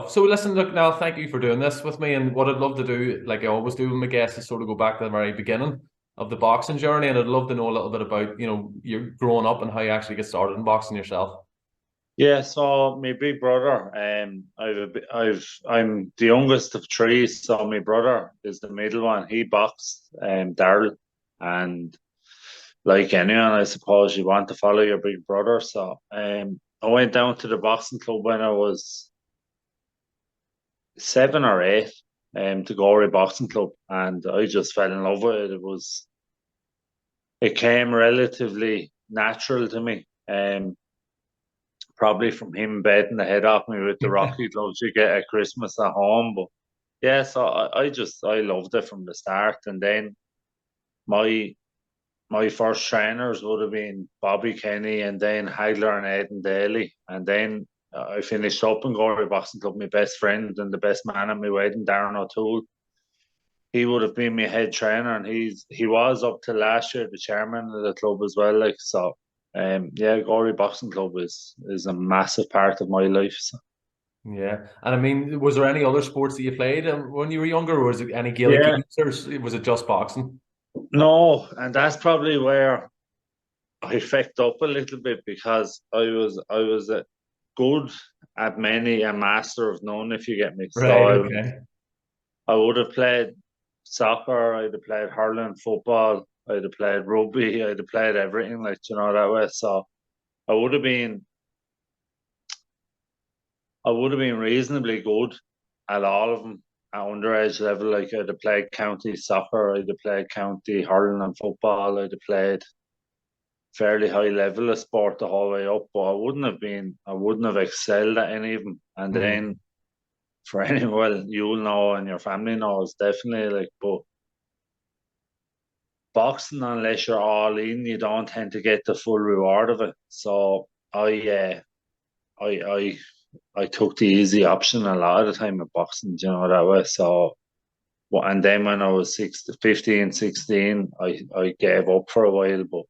So listen, look, now, thank you for doing this with me. And what I'd love to do, like I always do with my guests, is sort of go back to the very beginning of the boxing journey. And I'd love to know a little bit about, your growing up and how you actually get started in boxing yourself. Yeah, so my big brother, I'm the youngest of three, so my brother is the middle one. He boxed, Daryl, and like anyone, I suppose you want to follow your big brother. So, I went down to the boxing club when I was 7 or 8, to go to a boxing club, and I just fell in love with it. It came relatively natural to me. Probably from him betting the head off me with the Rocky gloves you get at Christmas at home. But yeah, so I loved it from the start. And then my my first trainers would have been Bobby Kenny and then Hagler and Ed and Daly. And then I finished up in Galway Boxing Club. My best friend and the best man at my wedding, Darren O'Toole, he would have been my head trainer, and he was up to last year the chairman of the club as well. Like so, yeah, Galway Boxing Club is a massive part of my life. So. Yeah. And I mean, was there any other sports that you played when you were younger, or was it any Gaelic Yeah, games, or was it just boxing? no, and that's probably where I fecked up a little bit because I was good at many, a master of none, if you get me. So Right. Okay. I would have played soccer, I'd have played hurling, football, I'd have played rugby, I'd have played everything, like that way. So I would have been I would have been reasonably good at all of them at underage level. Like I'd have played county soccer, I'd have played county hurling and football, I'd have played fairly high level of sport the whole way up, but I wouldn't have excelled at any of them. And Hmm. then for anyone, well, you'll know and your family knows definitely, like, but boxing, unless you're all in, you don't tend to get the full reward of it. So I, I, I took the easy option a lot of the time at boxing, that way. So, well, and then when I was 15, 16, I gave up for a while, but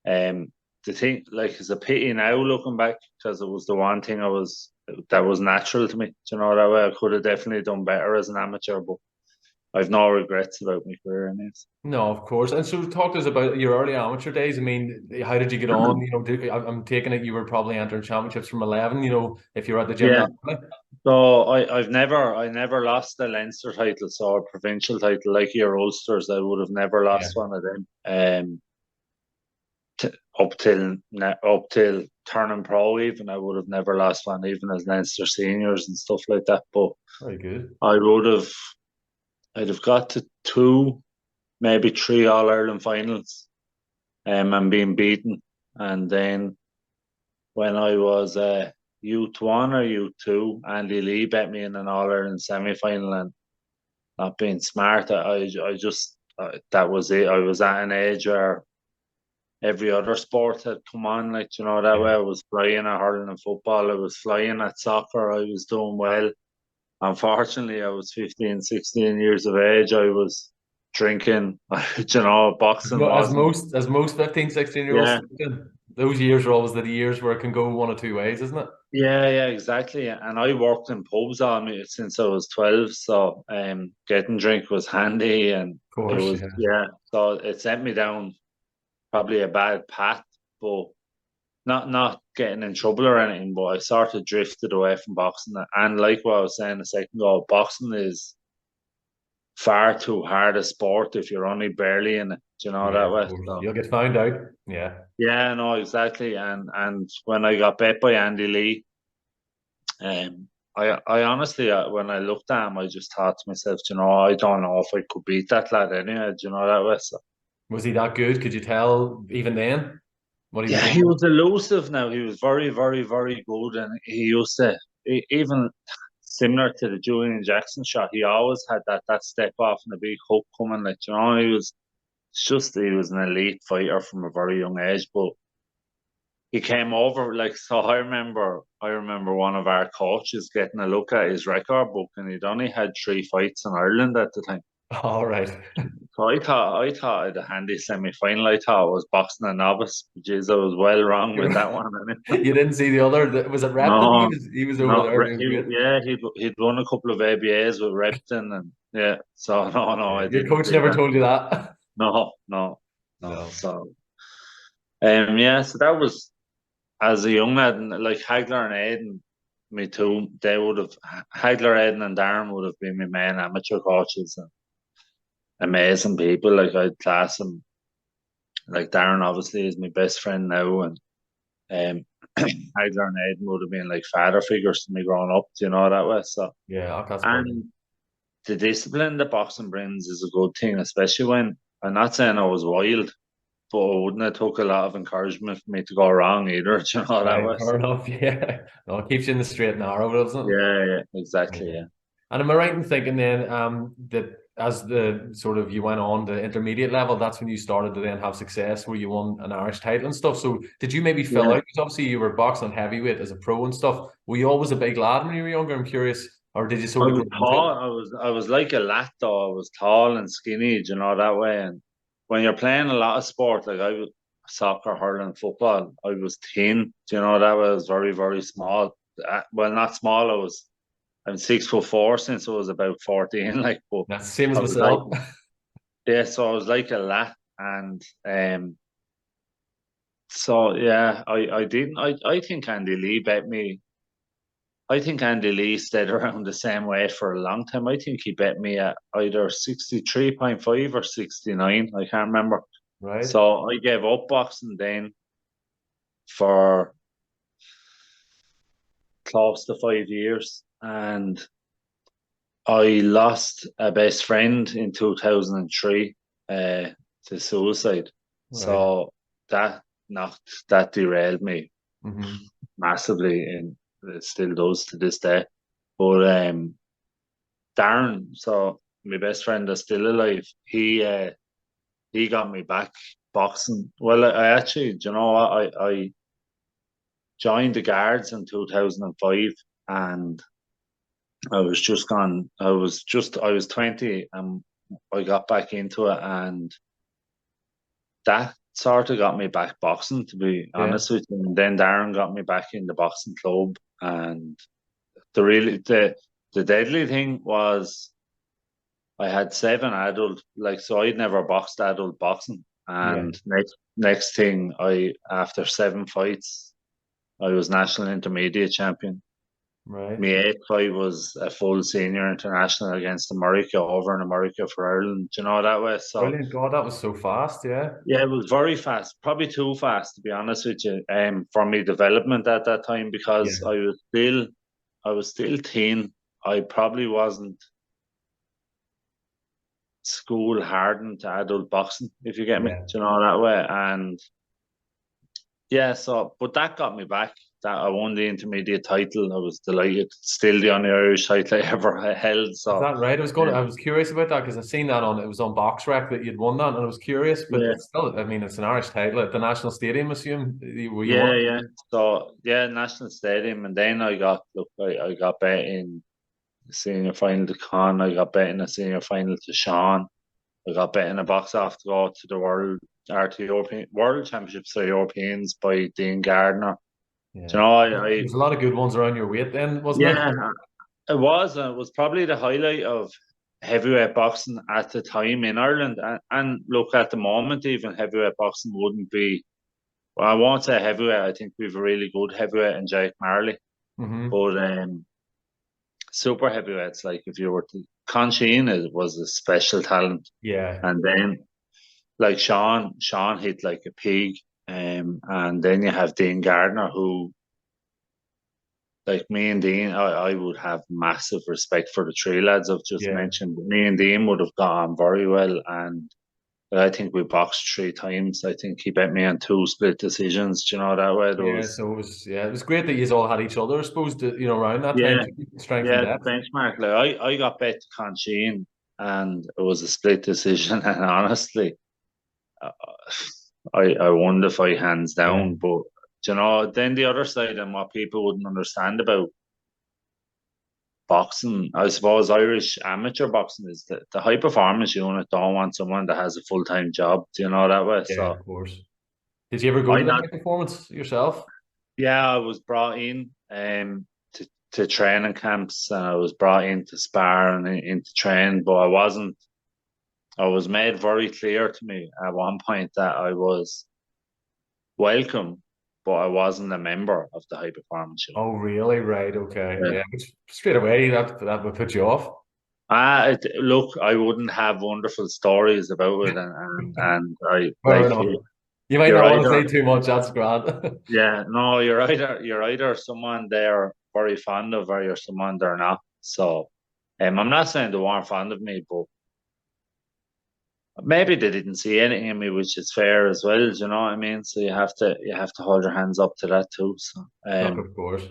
the thing, like, it's a pity now looking back because it was the one thing that was natural to me. That way I could have definitely done better as an amateur, but I've no regrets about my career in this. No, of course. And so talk to us about your early amateur days. I mean, how did you get on? I'm taking it you were probably entering championships from 11, if you're at the gym Yeah. that early. So I never lost the Leinster title, so a provincial title like your Ulsters. I would have never Yeah. lost one of them. Up till turning pro, even I would have never lost one, even as Leinster seniors and stuff like that. But Very good. I would have I'd have got to two, maybe three All Ireland finals, and being beaten. And then when I was youth one or youth two, Andy Lee bet me in an All Ireland semi final, and not being smart, I just that was it. I was at an age where every other sport had come on, like that Yeah. way. I was flying at hurling and football. I was flying at soccer. I was doing well. Unfortunately, I was 15, 16 years of age. I was drinking. Boxing As wasn't. most 15, 16-year-olds, Yeah, those years are always the years where it can go one of two ways, isn't it? Of yeah, exactly. And I worked in pubs on me since I was 12, so getting drink was handy, and it course, was, yeah. yeah. So it sent me down probably a bad path, but not getting in trouble or anything. But I sort of drifted away from boxing, and like what I was saying a second ago, boxing is far too hard a sport if you're only barely in it. Yeah, That of way. course. So You'll get found out. Yeah. yeah, no, exactly. And when I got bet by Andy Lee, I honestly, when I looked at him, I just thought to myself, I don't know if I could beat that lad anyway. That way. So Was he that good? Could you tell even then what he was yeah, going he for? was elusive. Now he was very, very, very good, and he used to even similar to the Julian Jackson shot. He always had that step off and a big hook coming. Like he was. It's just he was an elite fighter from a very young age, but he came over like so. I remember one of our coaches getting a look at his record book, and he'd only had three fights in Ireland at the time. All right. So I thought I had a handy semi-final. I thought it was boxing a novice. Jeez, I was well wrong with that one. You didn't see the other. Was it Repton? No, He was over no, there doing great. yeah, he'd won a couple of ABAs with Repton, and yeah. So no, I Your didn't coach see never that. told you that. No, no, no. No. So yeah. So that was as a young lad, and like Hagler and Aiden, me too. They would have Hagler, Aiden, and Darren would have been my main amateur coaches, and amazing people. Like I'd class them. Like Darren obviously is my best friend now, and um, Hagler and Aiden would have been like father figures to me growing up. Do you know that way? So Yeah, oh, that's brilliant. and the discipline that boxing brings is a good thing, especially when I'm not saying I was wild, but it wouldn't have took a lot of encouragement for me to go wrong either. Do you know that Right, way? fair enough. Yeah. No, it keeps you in the straight and narrow, doesn't it? Yeah, yeah, exactly. Yeah. Yeah, And am I right in thinking then that as the sort of you went on the intermediate level, that's when you started to then have success where you won an Irish title and stuff. So did you maybe fill yeah. out? Because obviously you were boxing heavyweight as a pro and stuff. Were you always a big lad when you were younger? I'm curious. Or did you I sort of was grow into it? tall. I was like a lad though. I was tall and skinny. Do you know that way? And when you're playing a lot of sport, like soccer, hurling, football, I was thin. Do you know that way? I was very, very small. Well, not small. I'm 6'4" since I was about 14. Like, but That's the same as I was like, myself. yeah. So I was like a lad, and so yeah, I didn't. I think Andy Lee bet me. I think Andy Lee stayed around the same weight for a long time. I think he bet me at either 63.5 or 69. I can't remember. Right. So I gave up boxing then for close to 5 years. And I lost a best friend in 2003 to suicide. Right. So that that derailed me Hmm. massively, and it still does to this day. But Darren, so my best friend is still alive. He got me back boxing. Well, I actually, do you know what? I joined the guards in 2005, and I was just gone. I was 20, and I got back into it, and that sort of got me back boxing, to be Yeah. honest with you. And then Darren got me back in the boxing club, and the deadly thing was I had seven adult, like, so I'd never boxed adult boxing. Yeah. And next thing, after seven fights, I was national intermediate champion. Right. My eighth fight was a full senior international against America, over in America for Ireland. Do you know that way? So Brilliant. God, that was so fast. Yeah. yeah, it was very fast, probably too fast to be honest with you. For me development at that time, because Yeah. I was still teen. I probably wasn't school hardened to adult boxing, if you get me. Yeah. Do you know that way? And yeah, so but that got me back. That I won the intermediate title. I was delighted. Still the only Irish title I ever held. Is So that right? I um, was curious about that because I've seen that it was on Box Rec that you'd won that, and I was curious, but yeah, it's still, I mean, it's an Irish title at the National Stadium, assume, where you won yeah, it. yeah. So yeah, National Stadium, and then I got bet in the senior final to Con. I got bet in a senior final to Sean. I got bet in a box off to go to the European World Championships for Europeans by Dean Gardner. Do Yeah. you know, There's a lot of good ones around your weight then, wasn't it? yeah, it was probably the highlight of heavyweight boxing at the time in Ireland. And look, at the moment, even heavyweight boxing wouldn't be, well, I won't say heavyweight. I think we've a really good heavyweight in Jake Marley. Hmm. But super heavyweights, like if you were to, Conchine was a special talent. Yeah. And then, like Sean hit like a pig. And then you have Dean Gardner, who, like me and Dean, I would have massive respect for the three lads I've just Yeah. mentioned. Me and Dean would have got on very well, and I think we boxed three times. I think he bet me on two split decisions. Do you know that way? There Yeah. was, So it was great that you all had each other, I suppose, around that time yeah, to keep the strength and yeah, the depth. benchmark. Like I got bet to Conchine, and it was a split decision. And honestly, uh, I won the fight hands Yeah. down. But, you know, then the other side, and what people wouldn't understand about, boxing, I suppose Irish amateur boxing is the high performance unit don't want someone that has a full-time job. Do you know that way? Yeah, So of course. Did you ever go I to the not high performance yourself? yeah, I was brought in to training camps and I was brought in to spar and into train, but I was made very clear to me at one point that I was welcome, but I wasn't a member of the high performance unit. Oh, really? Right. Okay. Yeah. Yeah. Which straight away that would put you off. Look, I wouldn't have wonderful stories about it, and I Fair like enough. You might you're not want to say either too much. That's grand. yeah, no, you're either someone they're very fond of or you're someone they're not. So, I'm not saying they weren't fond of me, but maybe they didn't see anything in me, which is fair as well. Do you know what I mean? So you have to hold your hands up to that too. So, Look, of course.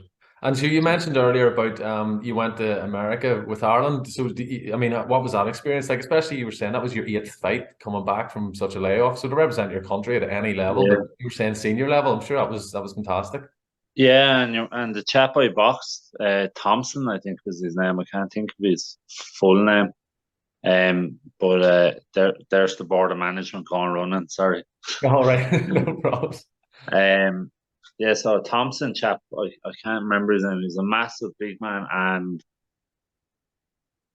And so you mentioned earlier about you went to America with Ireland. So I mean, what was that experience like? Especially you were saying that was your eighth fight coming back from such a layoff. So to represent your country at any level, but yeah, you were saying senior level, I'm sure that was fantastic. yeah, and the chap I boxed, Thompson, I think was his name. I can't think of his full name. But there's the board of management going running. Sorry. All right, no problems. Um, yeah, so Thompson chap, I can't remember his name. He's a massive big man, and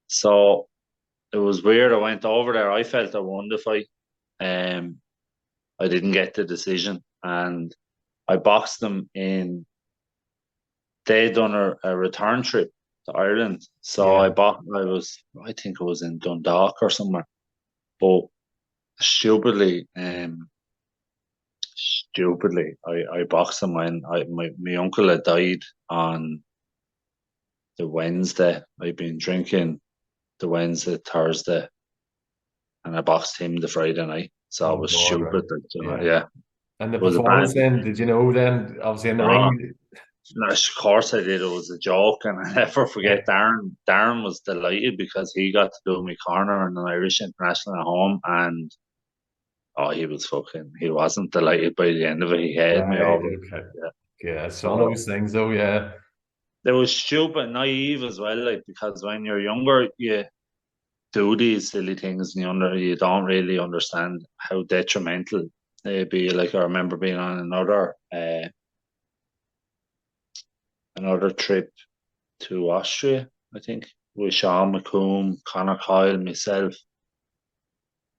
so it was weird. I went over there. I felt I won the fight. Um, I didn't get the decision, and I boxed them in. They done a return trip to Ireland, so Yeah, I think it was in Dundalk or somewhere, but stupidly, I boxed him when my uncle had died on the Wednesday. I'd been drinking the Wednesday, Thursday, and I boxed him the Friday night. So it oh was God, right. stupid. Like, Yeah. yeah, it And the was a bad. performance then, did you know then, obviously in the Oh, ring? no, of course I did. It was a joke, and I never forget Darren. Darren was delighted because he got to do my corner in an Irish international at home, and oh, he wasn't delighted by the end of it. He hated me Right, over. okay. Yeah. Yeah, it's one of So those things though, yeah. it was stupid, naive as well, like because when you're younger, you do these silly things and you don't really understand how detrimental they be. Like I remember being on another trip to Austria, I think, with Sean McComb, Connor Kyle, myself.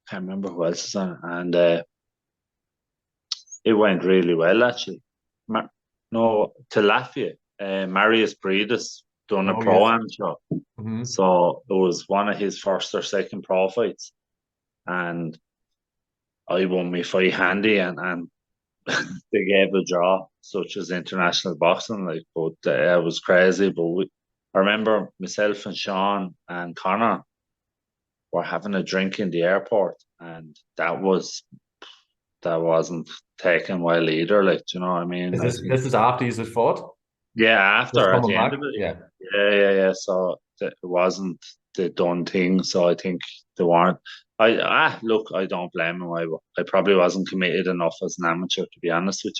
Can't remember who else is on it. And it went really well actually. No, to Latvia, Marius Bridis done a Oh yes. pro-am show. Hmm. So it was one of his first or second pro fights. And I won my fight handy and they gave a draw, such as international boxing. Like, but it was crazy. But I remember myself and Sean and Connor were having a drink in the airport, and that wasn't taken well either. Like, do you know what I mean? Is I this think, is after you had fought? yeah, Just after at coming the end back? of it, Yeah. yeah. So it wasn't the done thing. So I think they weren't. Look, I don't blame him. I probably wasn't committed enough as an amateur, to be honest with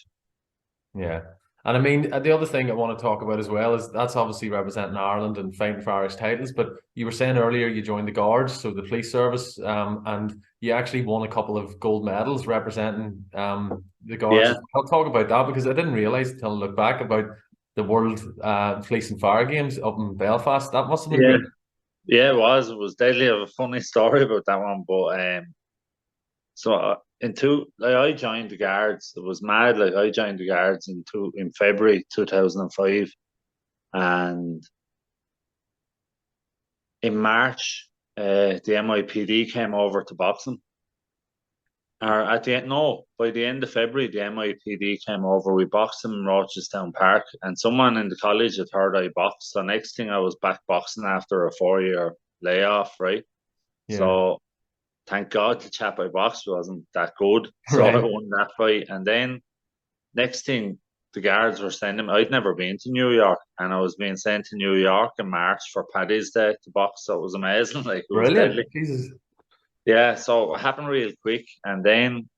Yeah. And I mean, the other thing I want to talk about as well is that's obviously representing Ireland and fighting for Irish titles. But you were saying earlier you joined the Guards, so the police service, and you actually won a couple of gold medals representing the you. Guards. Yeah, I'll talk about that because I didn't realize until I look back about the World Police and Fire Games up in Belfast. That must have been yeah. good. Yeah, it was. It was deadly. I have a funny story about that one, but so like I joined the guards. It was mad. Like I joined the guards in February 2005, and in March, the MIPD came over to boxing. Or at the end, no, by the end of February, the MIPD came over. We boxed in Rochestown Park, and someone in the college had heard I boxed. So next thing, I was back boxing after a 4 year layoff, right? Yeah. So thank God the chap I boxed wasn't that good. So I Right. won that fight. And then next thing, the guards were sending me. I'd never been to New York, and I was being sent to New York in March for Paddy's Day to box. So it was amazing. Like it was deadly. Brilliant. Jesus. Yeah, so it happened real quick. And then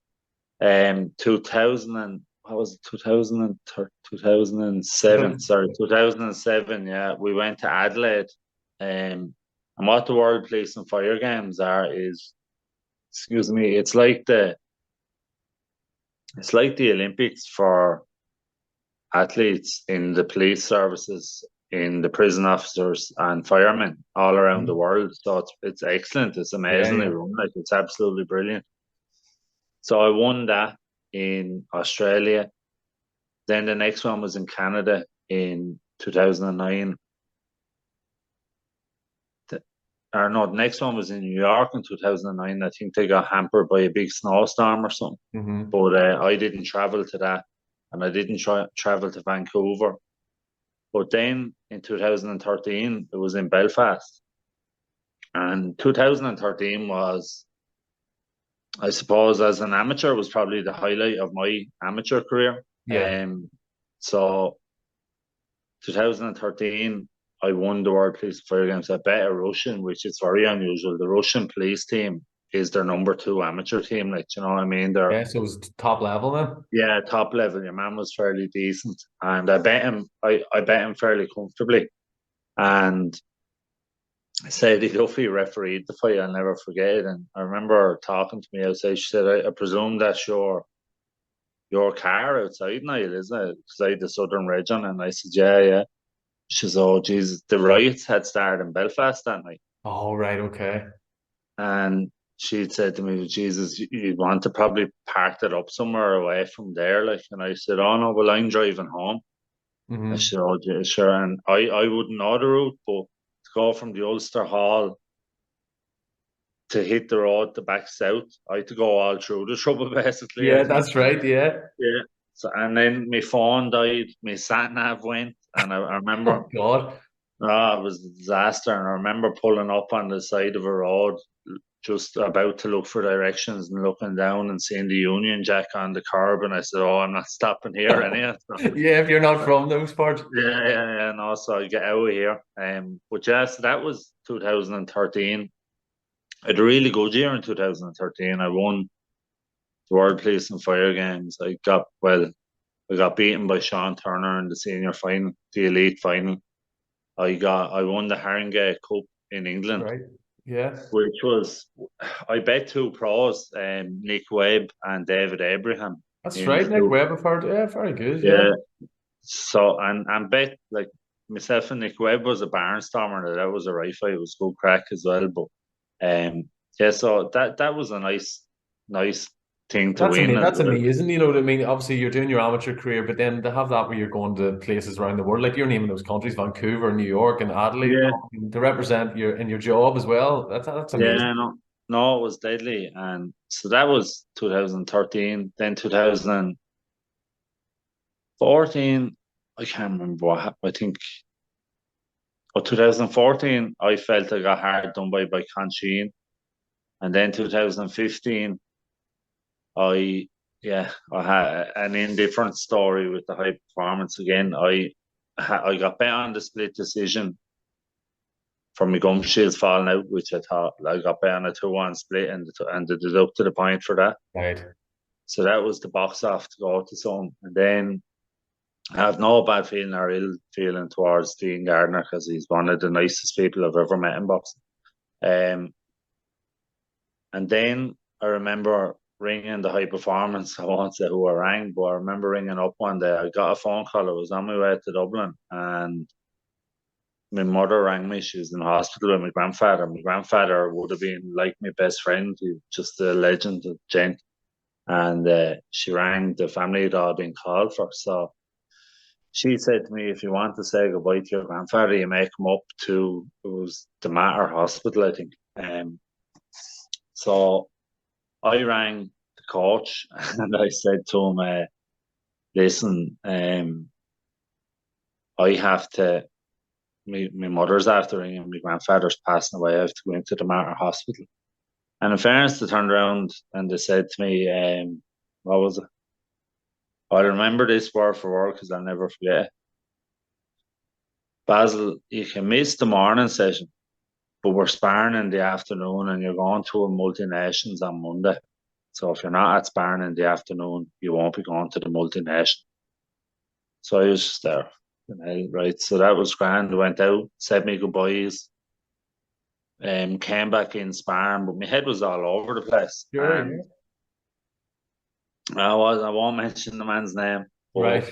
2000 and what was it, 2007, sorry, 2007, yeah, we went to Adelaide And what the World Police and Fire Games are is, excuse me, it's like the Olympics for athletes in the police services, in the prison officers and firemen all around the Mhm. world. So it's excellent. It's Yeah, amazingly yeah. run. Like it's absolutely brilliant. So I won that in Australia. Then the next one was in Canada in 2009. Or no, the next one was in New York in 2009. I think they got hampered by a big snowstorm or something. Hmm. But I didn't travel to that, and I didn't travel to Vancouver. But then in 2013, it was in Belfast. And 2013 was, I suppose, as an amateur, was probably the highlight of my amateur career. Yeah. So 2013, I won the World Police and Fire Games. I bet a Russian, which is very unusual. The Russian police team is their number two amateur team. Like, you know what I mean? They're, Yeah, so it was top level then. yeah, top level. Your man was fairly decent. And I bet him, I bet him fairly comfortably. And Sadie Duffy refereed the fight. I'll never forget it. And I remember her talking to me outside. She said, I presume that's your car outside, Niall, isn't it? Because I had the Southern Reg on. And I said, yeah, yeah. She said, oh, Jesus, the riots had started in Belfast that night. Oh, right, okay. And she'd said to me, Jesus, you'd want to probably park it up somewhere away from there. Like, and I said, oh, no, well, I'm driving home. I Hmm. said, oh, yeah, sure. And I wouldn't know the route, but to go from the Ulster Hall to hit the road to back south, I had to go all through the trouble, basically, I Yeah, think. that's right. Yeah. Yeah. So, and then my phone died, my sat nav went, and I remember, Oh God. it was a disaster. And I remember pulling up on the side of a road, just about to look for directions and looking down and seeing the Union Jack on the curb. And I said, oh, I'm not stopping here anyhow. So, Yeah, if you're not from those parts. yeah, yeah, yeah. No, so I get out of here. But yes, that was 2013. I had a really good year in 2013. I won the World Police and Fire Games. I got beaten by Sean Turner in the senior final, the elite final. I won the Haringey Cup in That's England, right. Yeah. which was, I bet, two pros, Nick Webb and David Abraham That's in right, the Nick two. Webb have heard. Yeah, very good. Yeah. Yeah. So and bet, like, myself and Nick Webb was a barnstormer. And that was a right fight. It was good crack as well. But yeah, so that was a nice thing to That's win amazing. as That's well. amazing. You know what I mean? Obviously, you're doing your amateur career, but then to have that where you're going to places around the world, like you're naming those countries, Vancouver, New York, and Adelaide, Yeah, to represent your in your job as well. That's amazing. yeah, no, it was deadly. And so that was 2013. Then 2014, I can't remember what happened. I think, oh, 2014, I felt I got hard done by Conchine. And then 2015, I I had an indifferent story with the high performance again. I got bet on the split decision for my gum shields falling out, which I thought, I got bet on a 2-1 split, and they deducted a point for that. Right. So that was the box off to go to some. And then I have no bad feeling or ill feeling towards Dean Gardner, because he's one of the nicest people I've ever met in boxing. Um, and then I remember ringing the high performance. I won't say who I rang, but I remember ringing up one day. I got a phone call. I was on my way to Dublin, and my mother rang me. She was in hospital with my grandfather. My grandfather would have been like my best friend. He was just a legend, a gent. And she rang. The family had all been called for. So she said to me, if you want to say goodbye to your grandfather, you may come up to, it was the Mater Hospital, I think. So I rang the coach and I said to him, listen, I have to, my mother's after ringing, my grandfather's passing away, I have to go into the Mater Hospital. And in fairness, they turned around and they said to me, what was it? I'll remember this word for word because I'll never forget it. Basil, you can miss the morning session, but we're sparring in the afternoon and you're going to a multinations on Monday. So if you're not at sparring in the afternoon, you won't be going to the multination. So I was just there, right? So that was grand. I went out, said me goodbyes. came back in sparring, but my head was all over the place. Sure, And yeah. I won't mention the man's name, but Right.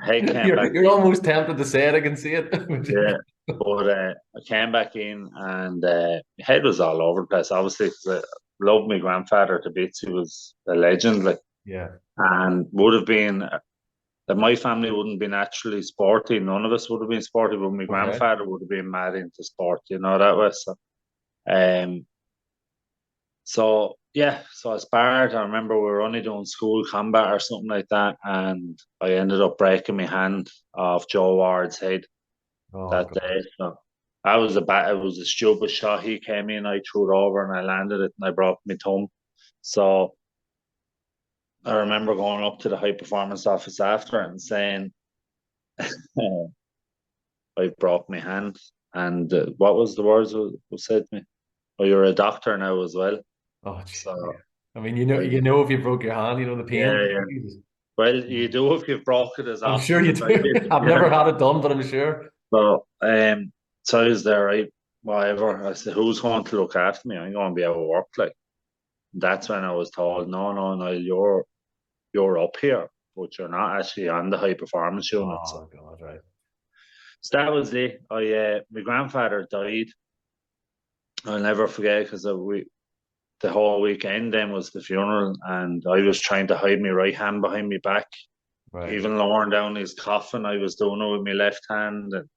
head came back You're in. almost tempted to say it. I can see it. Yeah, but I came back in and my head was all over the place. Obviously, 'cause I loved my grandfather to bits. He was a legend, like, Yeah. and would have been that my family wouldn't be naturally sporty. None of us would have been sporty, but my Okay. grandfather would have been mad into sport. You know that way. Um, so I sparred. I remember we were only doing school combat or something like that, and I ended up breaking my hand off Joe Ward's head Oh that God. day. So I was it was a stupid shot. He came in, I threw it over, and I landed it, and I broke my thumb. So I remember going up to the high performance office after it and saying, I broke my hand. And what was the words who said to me? Oh, you're a doctor now as well. Oh, gee, yeah. So I mean, I, you know, if you broke your hand, you know the yeah, pain. yeah. Jesus. Well, you do if you've broke it as I'm sure often you as I do. did. I've Yeah. never had it done, but I'm sure. So, so I was there, right? Whatever. I said, who's going to look after me? I'm going to be out of work. Like, that's when I was told, no, no, no, you're up here, but you're not actually on the high performance unit. So, Oh God, right. so that was it. My grandfather died. I'll never forget because the whole weekend then was the funeral, and I was trying to hide my right hand behind my back, Right. even lowering down his coffin. I was doing it with my left hand, and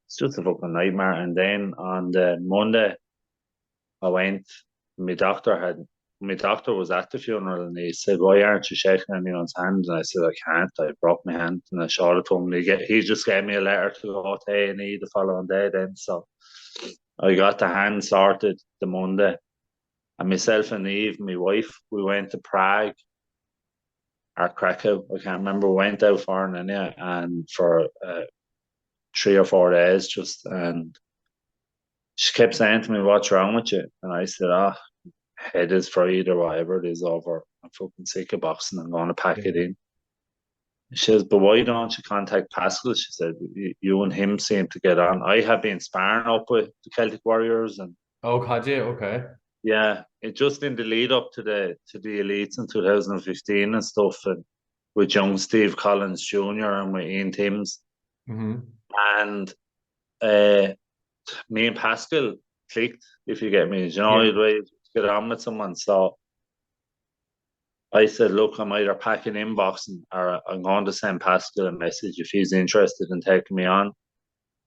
it's just a fucking nightmare. And then on the Monday, I went. My doctor had my doctor was at the funeral, and he said, "Why aren't you shaking anyone's hand?" And I said, "I can't. I broke my hand." And I showed it to him. And he just gave me a letter to go to A&E the following day. Then so I got the hand sorted the Monday. And myself and Eve, my wife, we went to Prague or Krakow. I can't remember. We went out for an yeah, and for 3 or 4 days just, and she kept saying to me, "What's wrong with you?" And I said, "Ah, head is fried or whatever it is over. I'm fucking sick of boxing. I'm going to pack it Yeah. in." She says, "But why don't you contact Pascal?" She said, You and him seem to get on. I have been sparring up with the Celtic Warriors, and Oh, had you? Okay. yeah, it just in the lead up to the elites in 2015 and stuff, and with young Steve Collins Jr. and with Ian Timms. Mm-hmm. And uh, me and Pascal clicked, if you get me. You know, Yeah. you'd wait to get on with someone. So I said, look, I'm either packing in boxing or I'm going to send Pascal a message if he's interested in taking me on.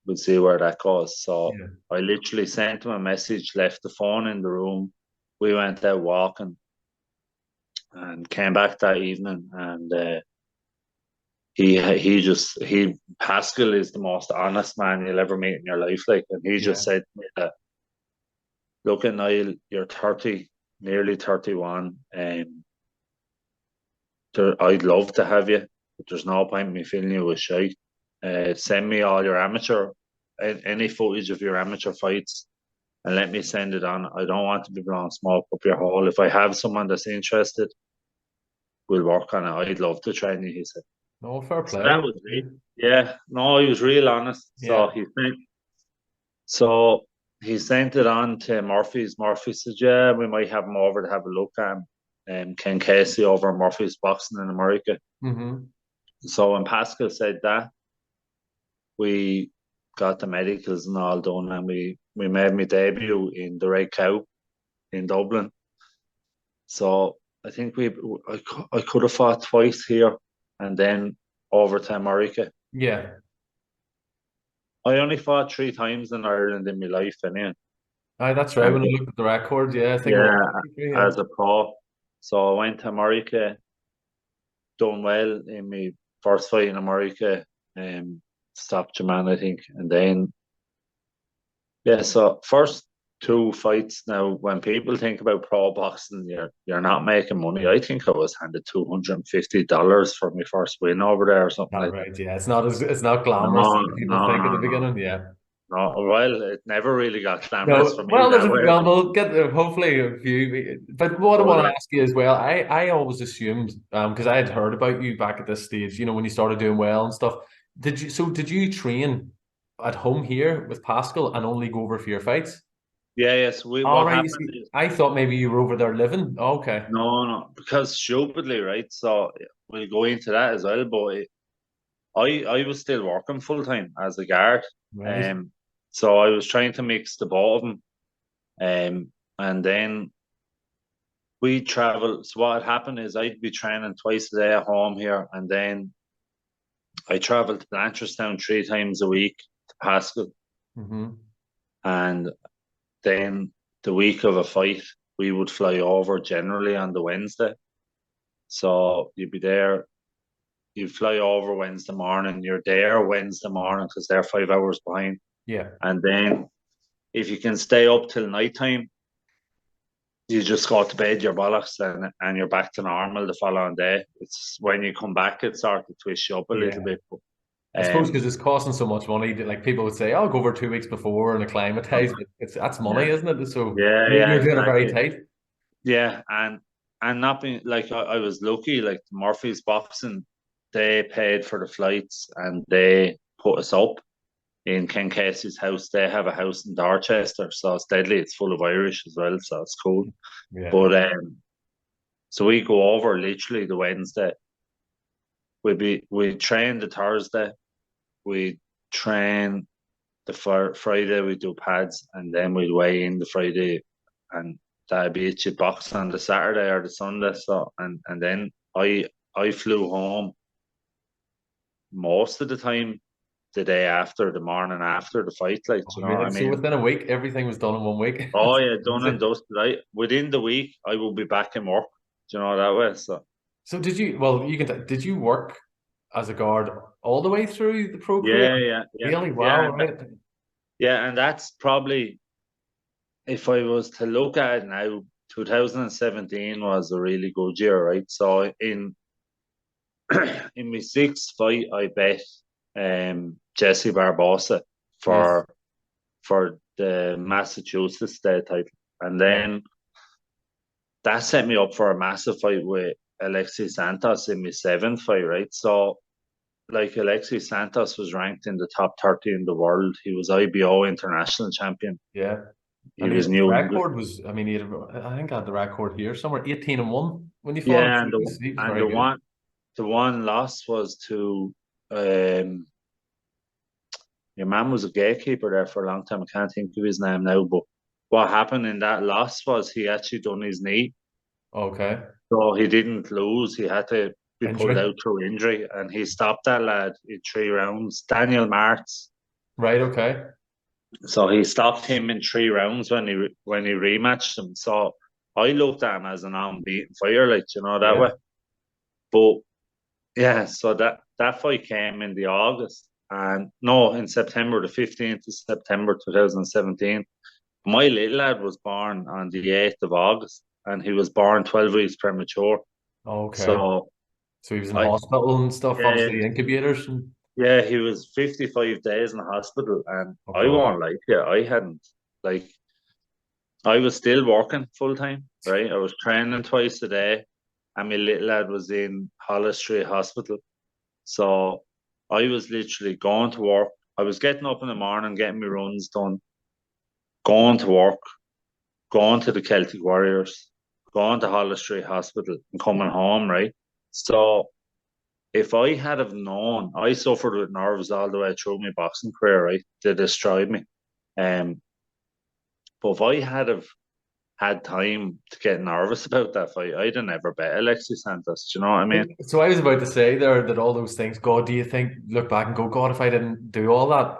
We'll see where that goes. So Yeah. I literally sent him a message, left the phone in the room. We went out walking and came back that evening. And he Pascal is the most honest man you'll ever meet in your life. Like, and he just Yeah. said to me that, look, at Niall, you're 30, nearly 31. I'd love to have you, but there's no point in me feeling you was shy. Send me all your any footage of your amateur fights, and let me send it on. I don't want to be blowing smoke up your hole. If I have someone that's interested, we'll work on it. I'd love to train you, he said. No, fair So that play. was it. Yeah, no, he was real honest. Yeah. So he sent it on to Murphy's. Murphy said, "Yeah, we might have him over to have a look at him." Ken Casey over at Murphy's Boxing in America. Mm-hmm. So when Pascal said that, we got the medicals and all done, and we made my debut in the Red Cow in Dublin. So I think I could have fought twice here, and then over to America. Yeah. I only fought 3 times in Ireland in my life, anyway. Aye, that's right. And When I looked at the record, yeah, I think it yeah, was. Yeah. as a pro. So I went to America, done well in my first fight in America, stopped Jaman, I think, and then yeah. So first 2 fights. Now, when people think about pro boxing, you're not making money. I think I was handed $250 for my first win over there or something Not like that. right. Yeah. It's not No, glamorous as people no, think at the no, no, beginning. Yeah. no. Well, it never really got glamorous for No, me well, that way. well, we'll get hopefully a few. But what I But want to ask you as well, I always assumed, because I had heard about you back at this stage, you know, when you started doing well and stuff. Did you train at home here with Pascal and only go over for your fights? Yeah, yes. We All what right, you happened see, is I thought maybe you were over there living. Okay. no, because stupidly, right? So we'll go into that as well. But I was still working full time as a guard, Right. um, so I was trying to mix the both of them, and then we travel. So what had happened is I'd be training twice a day at home here, and then I traveled to Blanchardstown 3 times a week to Pascal, Mm-hmm. and then the week of a fight, we would fly over generally on the Wednesday. So you'd be there, you fly over Wednesday morning, you're there Wednesday morning because they're 5 hours behind. Yeah. And then if you can stay up till night time, you just go to bed, your bollocks, and you're back to normal the following day. It's when you come back, it sort of twists you up a little Yeah. bit. I suppose because Um, it's costing so much money, that, like people would say, "I'll go over 2 weeks before and acclimatize," but that's money, yeah, isn't it? So yeah, you're doing it very exactly. tight. Yeah, and not being like I was lucky, like Murphy's Boxing, they paid for the flights and they put us up in Ken Casey's house. They have a house in Dorchester, so it's deadly. It's full of Irish as well, so it's cool. Yeah. But so we go over literally the Wednesday. We train the Thursday. We train the Friday. We do pads, and then we'll weigh in the Friday, and that'd be it. You box on the Saturday or the Sunday. So and then I flew home most of the time the day after, the morning after the fight. Like, Oh, you know what I really? So mean? within a week, everything was done in 1 week. Oh That's yeah, done and crazy. dusted. Within the week, I will be back in work. Do you know that way? So So did you? Well, you can. Did you work as a guard all the way through the pro career? yeah, yeah, yeah, Really? yeah, Wow. Right. yeah, and that's probably if I was to look at it now, 2017 was a really good year, right? So in my sixth fight, I bet Jesse Barbosa Yes. for the Massachusetts state title, and Yeah. then that set me up for a massive fight with Alexis Santos in my seventh fight, right? So like Alexis Santos was ranked in the top 30 in the world. He was IBO international champion. Yeah. He And was his New England. record was. I mean, I think I had the record here somewhere. 18-1 when you fought him. Yeah, So and he was and very good. the one loss was to um your man was a gatekeeper there for a long time. I can't think of his name now, but what happened in that loss was he actually done his knee. Okay. So he didn't lose. He had to be pulled Injury. out through injury, and he stopped that lad in 3 rounds. Daniel Martz. Right. Okay. So he stopped him in 3 rounds when he rematched him. So I looked at him as an unbeaten fighter, like you know that Yeah. way. But yeah, so that fight came in the August, and no, in September, the 15th of September 2017. My little lad was born on the 8th of August, and he was born 12 weeks premature. Okay. So So he was in I hospital and stuff. yeah, Obviously, incubators and. yeah, he was 55 days in the hospital, and Oh I God. won't lie to you, I hadn't like I was still working full time, right? I was training twice a day, and my little lad was in Hollis Street Hospital. So I was literally going to work. I was getting up in the morning, getting my runs done, going to work, going to the Celtic Warriors, going to Hollis Street Hospital, and coming home, right? So if I had have known, I suffered with nerves all the way through my boxing career, right? They destroyed me. Um, but if I had have had time to get nervous about that fight, I'd have never bet Alexis Santos. Do you know what I mean? So I was about to say there that all those things, God, do you think, look back and go, God, if I didn't do all that,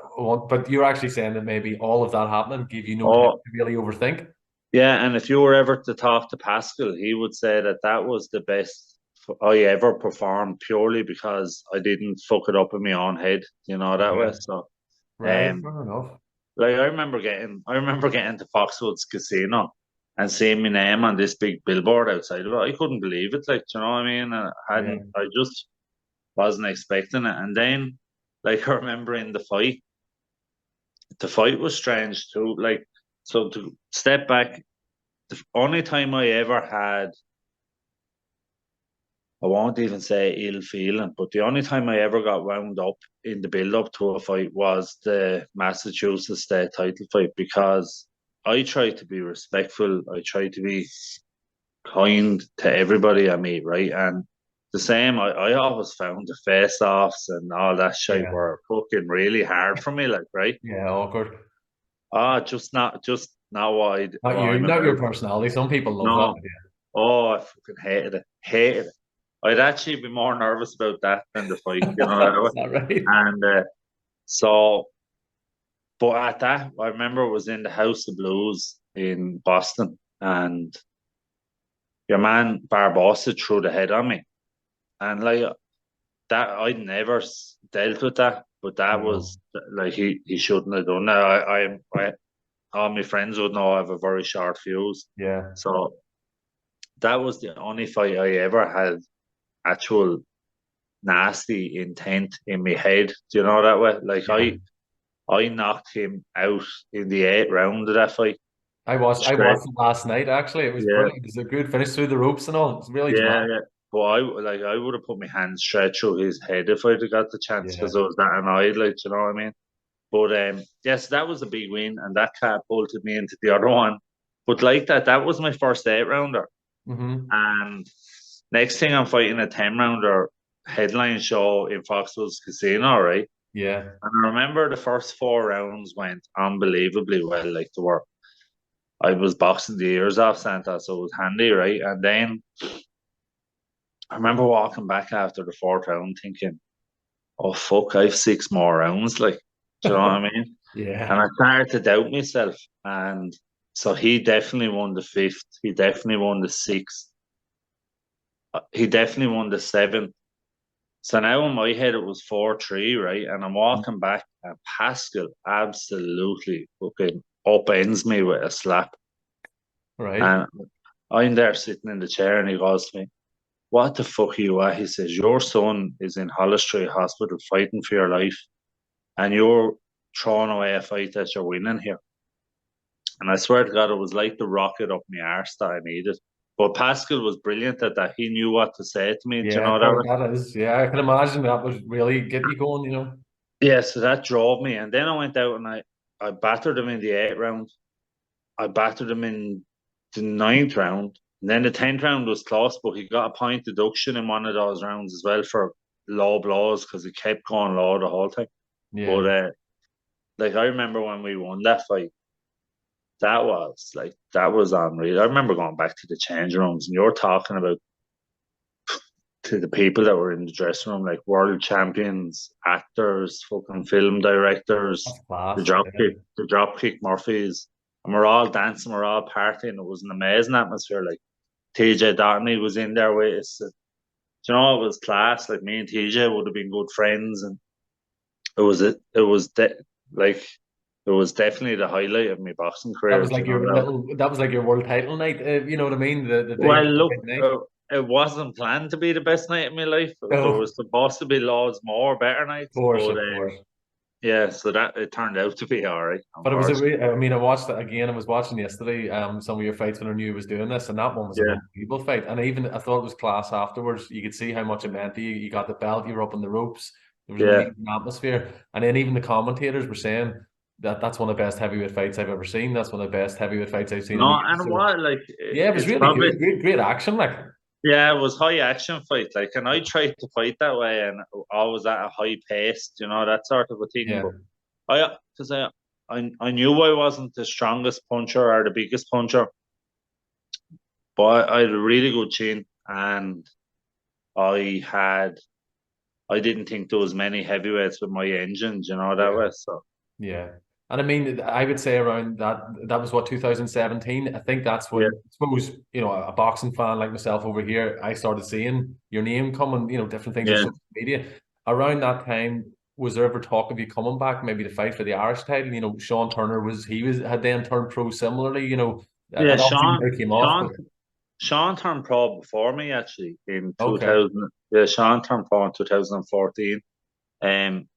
but you're actually saying that maybe all of that happening gave you no time Oh, to really overthink. yeah. And if you were ever to talk to Pascal, he would say that that was the best I ever performed purely because I didn't fuck it up in my own head, you know, that way. Okay. So, Right. um, Fair enough. like I remember getting to Foxwoods Casino and seeing my name on this big billboard outside of it. I couldn't believe it, like, you know what I mean? Yeah. I just wasn't expecting it. And then, like, I remember in the fight was strange too. Like, so to step back, the only time I ever had, I won't even say ill feeling, but the only time I ever got wound up in the build up to a fight was the Massachusetts state title fight because I try to be respectful. I try to be kind to everybody I meet, right? And the same, I always found the face-offs and all that shit Yeah. were fucking really hard for me, like, right? Yeah, awkward. Just not Not what you, I'm not your about. personality. Some people love that. No. Oh, I fucking hated it. Hated it. I'd actually be more nervous about that than the fight, you know that way. Is that right? And so, but at that, I remember it was in the House of Blues in Boston, and your man Barbosa threw the head on me, and like that, I'd never dealt with that, but that No. was like he shouldn't have done that. I all my friends would know I have a very short fuse, Yeah. so that was the only fight I ever had actual nasty intent in my head. Do you know that way? Like Yeah. I knocked him out in the eighth round of that fight. I Straight. watched it last night actually. It was Yeah, brilliant. It was a good finish through the ropes and all. It's really yeah, dramatic. yeah. But I would have put my hand straight through his head if I'd have got the chance Yeah. because I was that annoyed, like, you know what I mean? But yes, that was a big win, and that catapulted me into the other one. But like that, that was my first eight rounder, Hmm. and next thing I'm fighting a 10 rounder headline show in Foxwoods Casino, right? Yeah. And I remember the first 4 rounds went unbelievably well. Like they were, I was boxing the ears off Santa, so it was handy, right? And then I remember walking back after the fourth round thinking, oh fuck, I've 6 more rounds, like, do you know what I mean? And Yeah. I started to doubt myself. And so he definitely won the fifth. He definitely won the sixth. He definitely won the seventh. So now in my head it was 4-3, right? And I'm walking back and Pascal absolutely fucking upends me with a slap. Right. And I'm there sitting in the chair and he goes to me, what the fuck are you at? He says, your son is in Hollis Street Hospital fighting for your life and you're throwing away a fight that you're winning here. And I swear to God, it was like the rocket up my arse that I needed. But Pascal was brilliant at that. He knew what to say to me. Do you Yeah, know that way? that is. Yeah, I can imagine that would really get you going, you know. Yeah, so that drove me. And then I went out and I battered him in the eighth round. I battered him in the ninth round. And then the 10th round was close, but he got a point deduction in one of those rounds as well for low blows because he kept going low the whole time. But Yeah. like I remember when we won that fight, that was unreal. I remember going back to the change rooms and you're talking about to the people that were in the dressing room, like world champions, actors, fucking film directors, That's class. Yeah. The dropkick Murphys, and we're all dancing, we're all partying. It was an amazing atmosphere. Like TJ Dartney was in there with us. You know, it was class. Like me and TJ would have been good friends, and like it was definitely the highlight of my boxing That career. was Do like you know your that? little that was like your world title night. You know what I mean? The Well, the look, big night. it wasn't planned to be the best night of my life. There Oh, was supposed to be loads more better nights, but of course. yeah, so that it turned out to be all right, But it was unfortunately. I mean, I watched it again. I was watching yesterday, some of your fights when I knew he was doing this, and that one was an Yeah, unbelievable fight. And even I thought it was class afterwards. You could see how much it meant to you. You got the belt, you were up on the ropes. There was an yeah. amazing atmosphere, and then even the commentators were saying that that's one of the best heavyweight fights I've ever seen. That's one of the best heavyweight fights I've seen in No, years. and So what like yeah, it was it's really probably good. Great action, like. yeah, it was high action fight. Like, and I tried to fight that way, and always at a high pace, that sort of a thing. Yeah, But because I knew I wasn't the strongest puncher or the biggest puncher, but I had a really good chin, and I had I didn't think there was many heavyweights with my engine, that yeah. way. So Yeah. And I mean, I would say around that was what 2017. I think that's yeah, when, I suppose, a boxing fan like myself over here, I started seeing your name coming, different things on yeah, social media. Around that time, was there ever talk of you coming back, maybe to fight for the Irish title? Sean Turner had then turned pro similarly, yeah. and obviously you never came off, but Sean turned pro before me actually in okay. 2000. Yeah, Sean turned pro in 2014. Um,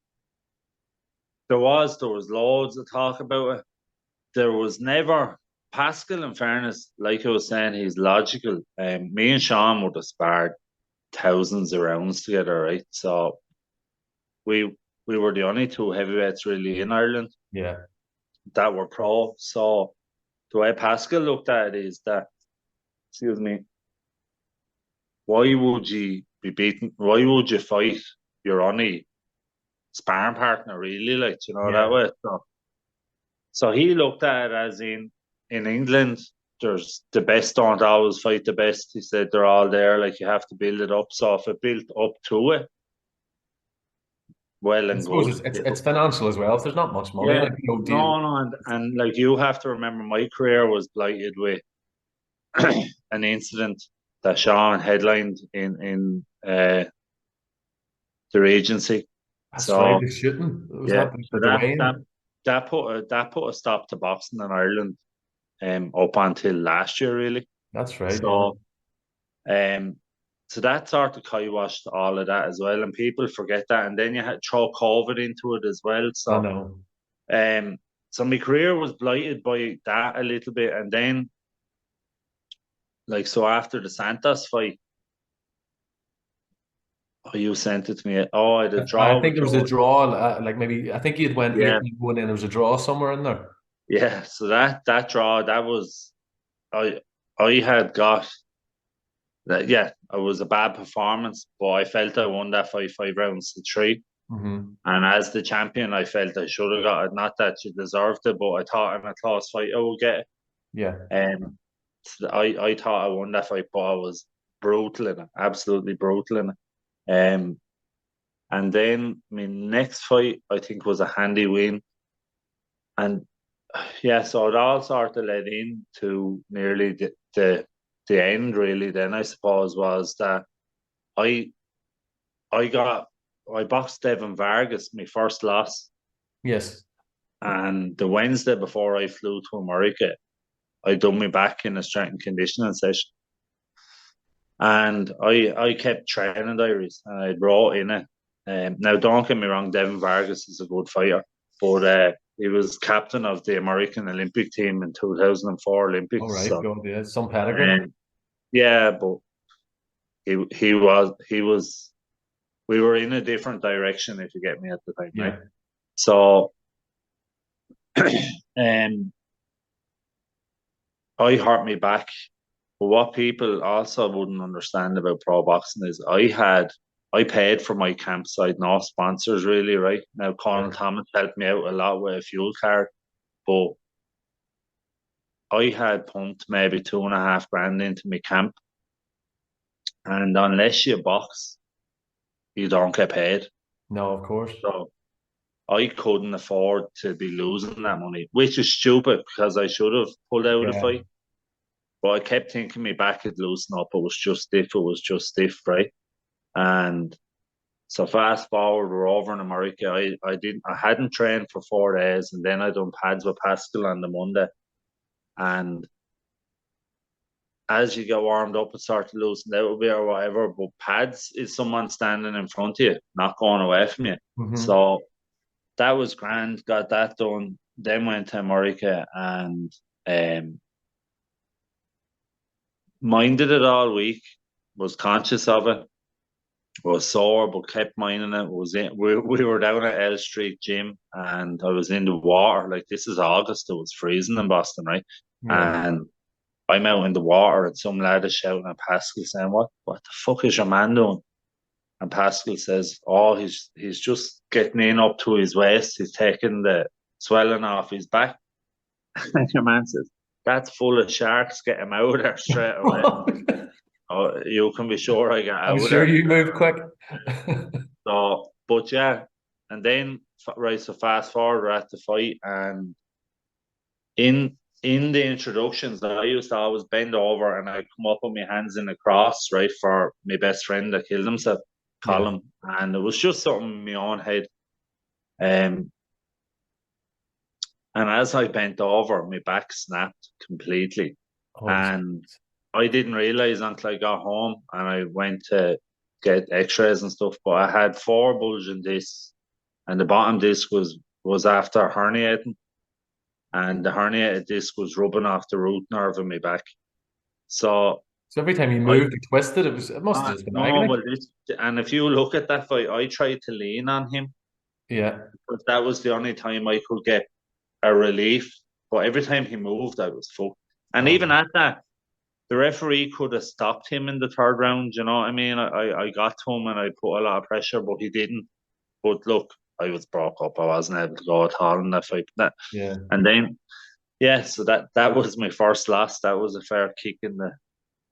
there was loads of talk about it. There was never Pascal. In fairness, like I was saying, he's logical. Me and Sean would have sparred thousands of rounds together, right? So we we were the only two heavyweights really in Ireland Yeah. that were pro. So the way Pascal looked at it is that, excuse me, why would you be beaten? Why would you fight your only sparring partner, really? Like, you know, that Yeah. way. So he looked at it as in England, there's the best don't always fight the best. He said they're all there, like you have to build it up. So if it built up to it, well I and suppose good. it's financial as well. So there's not much money. Yeah, Like, you know, do you, no, and like you have to remember, my career was blighted with an incident that Sean headlined in their agency. that's right. So The shooting was yeah, that so the Wayne. that put a stop to boxing in Ireland up until last year, really. That's right. Yeah, So um so that sort of kiboshed all of that as well, and people forget that. And then you had throw COVID into it as well. I So know. um so my career was blighted by that a little bit, and then like so after the Santos fight, oh, you sent it to me. Oh, I had a I draw think with there was a Joe. draw. Like maybe I think you'd went Yeah, 8-1 and there was a draw somewhere in there. yeah. So that draw, that was I I had got that. Yeah, it was a bad performance, but I felt I won that fight 5 rounds to 3. Hmm. And as the champion, I felt I should have got it. Not that you deserved it, but I thought in a close fight I would get it. Yeah. Um, so I thought I won that fight, but I was brutal in it, absolutely brutal in it. And then my next fight I think was a handy win, and yeah, so it all sort of led into nearly the end. Really, then I suppose was that I I got I boxed Devin Vargas, my first loss, Yes. and the Wednesday before I flew to America, I done me back in a strength and conditioning session, and I kept training diaries and I wrote in it. Now, don't get me wrong, Devin Vargas is a good fighter, but he was captain of the American Olympic team in 2004 All Olympics. right. So, Go. Yeah. Some pedigree. um, yeah, but he was we were in a different direction, if you get me, at the time, right? Yeah. So, um, I hurt me back. But what people also wouldn't understand about pro boxing is I paid for my campsite, no sponsors really, right? Now Colin Right. Thomas helped me out a lot with a fuel card, but I had pumped maybe 2.5 grand into my camp, and unless you box, you don't get paid. No, of course. So I couldn't afford to be losing that money, which is stupid because I should have pulled out of the Yeah. fight. But I kept thinking me back had loosened up. It was just stiff. It was just stiff, right? And so fast forward, we're over in America. I hadn't trained for 4 days, and then I done pads with Pascal on the Monday. And as you get warmed up, it started to loosen out a bit or whatever. But pads is someone standing in front of you, not going away from you. Hmm. So that was grand. Got that done. Then went to America and um, minded it all week. Was conscious of it. Was sore, but kept minding it. We were down at L Street Gym, and I was in the water. Like, this is August; it was freezing in Boston, right? Yeah. And I'm out in the water, and some lad is shouting at Pascal, saying, "What the fuck is your man doing?" And Pascal says, "Oh, he's just getting in up to his waist. He's taking the swelling off his back." And your man says, "That's full of sharks. Get him out of there straight away." Oh, you can be sure I got I'm out of sure there. you move quick. So, but yeah, and then right, so fast forward, we're at the fight, and in the introductions, I used to always bend over and I come up with my hands in a cross, right, for my best friend that killed himself, Yeah. Colin, and it was just something in my own head. Um, and as I bent over, my back snapped completely, Oh, and I didn't realize until I got home and I went to get X-rays and stuff. But I had 4 bulging discs, and the bottom disc was after herniating, and the herniated disc was rubbing off the root nerve in my back. So so every time you I moved, you twisted. It must have just been no, agony. well, and if you look at that fight, I tried to lean on him, Yeah. but that was the only time I could get a relief. But every time he moved, I was fucked. And Oh, even at that, the referee could have stopped him in the third round. You know what I mean? I got to him and I put a lot of pressure, but he didn't. But look, I was broke up. I wasn't able to go at all in that fight. yeah, And then, yeah, so that was my first loss. That was a fair kick in the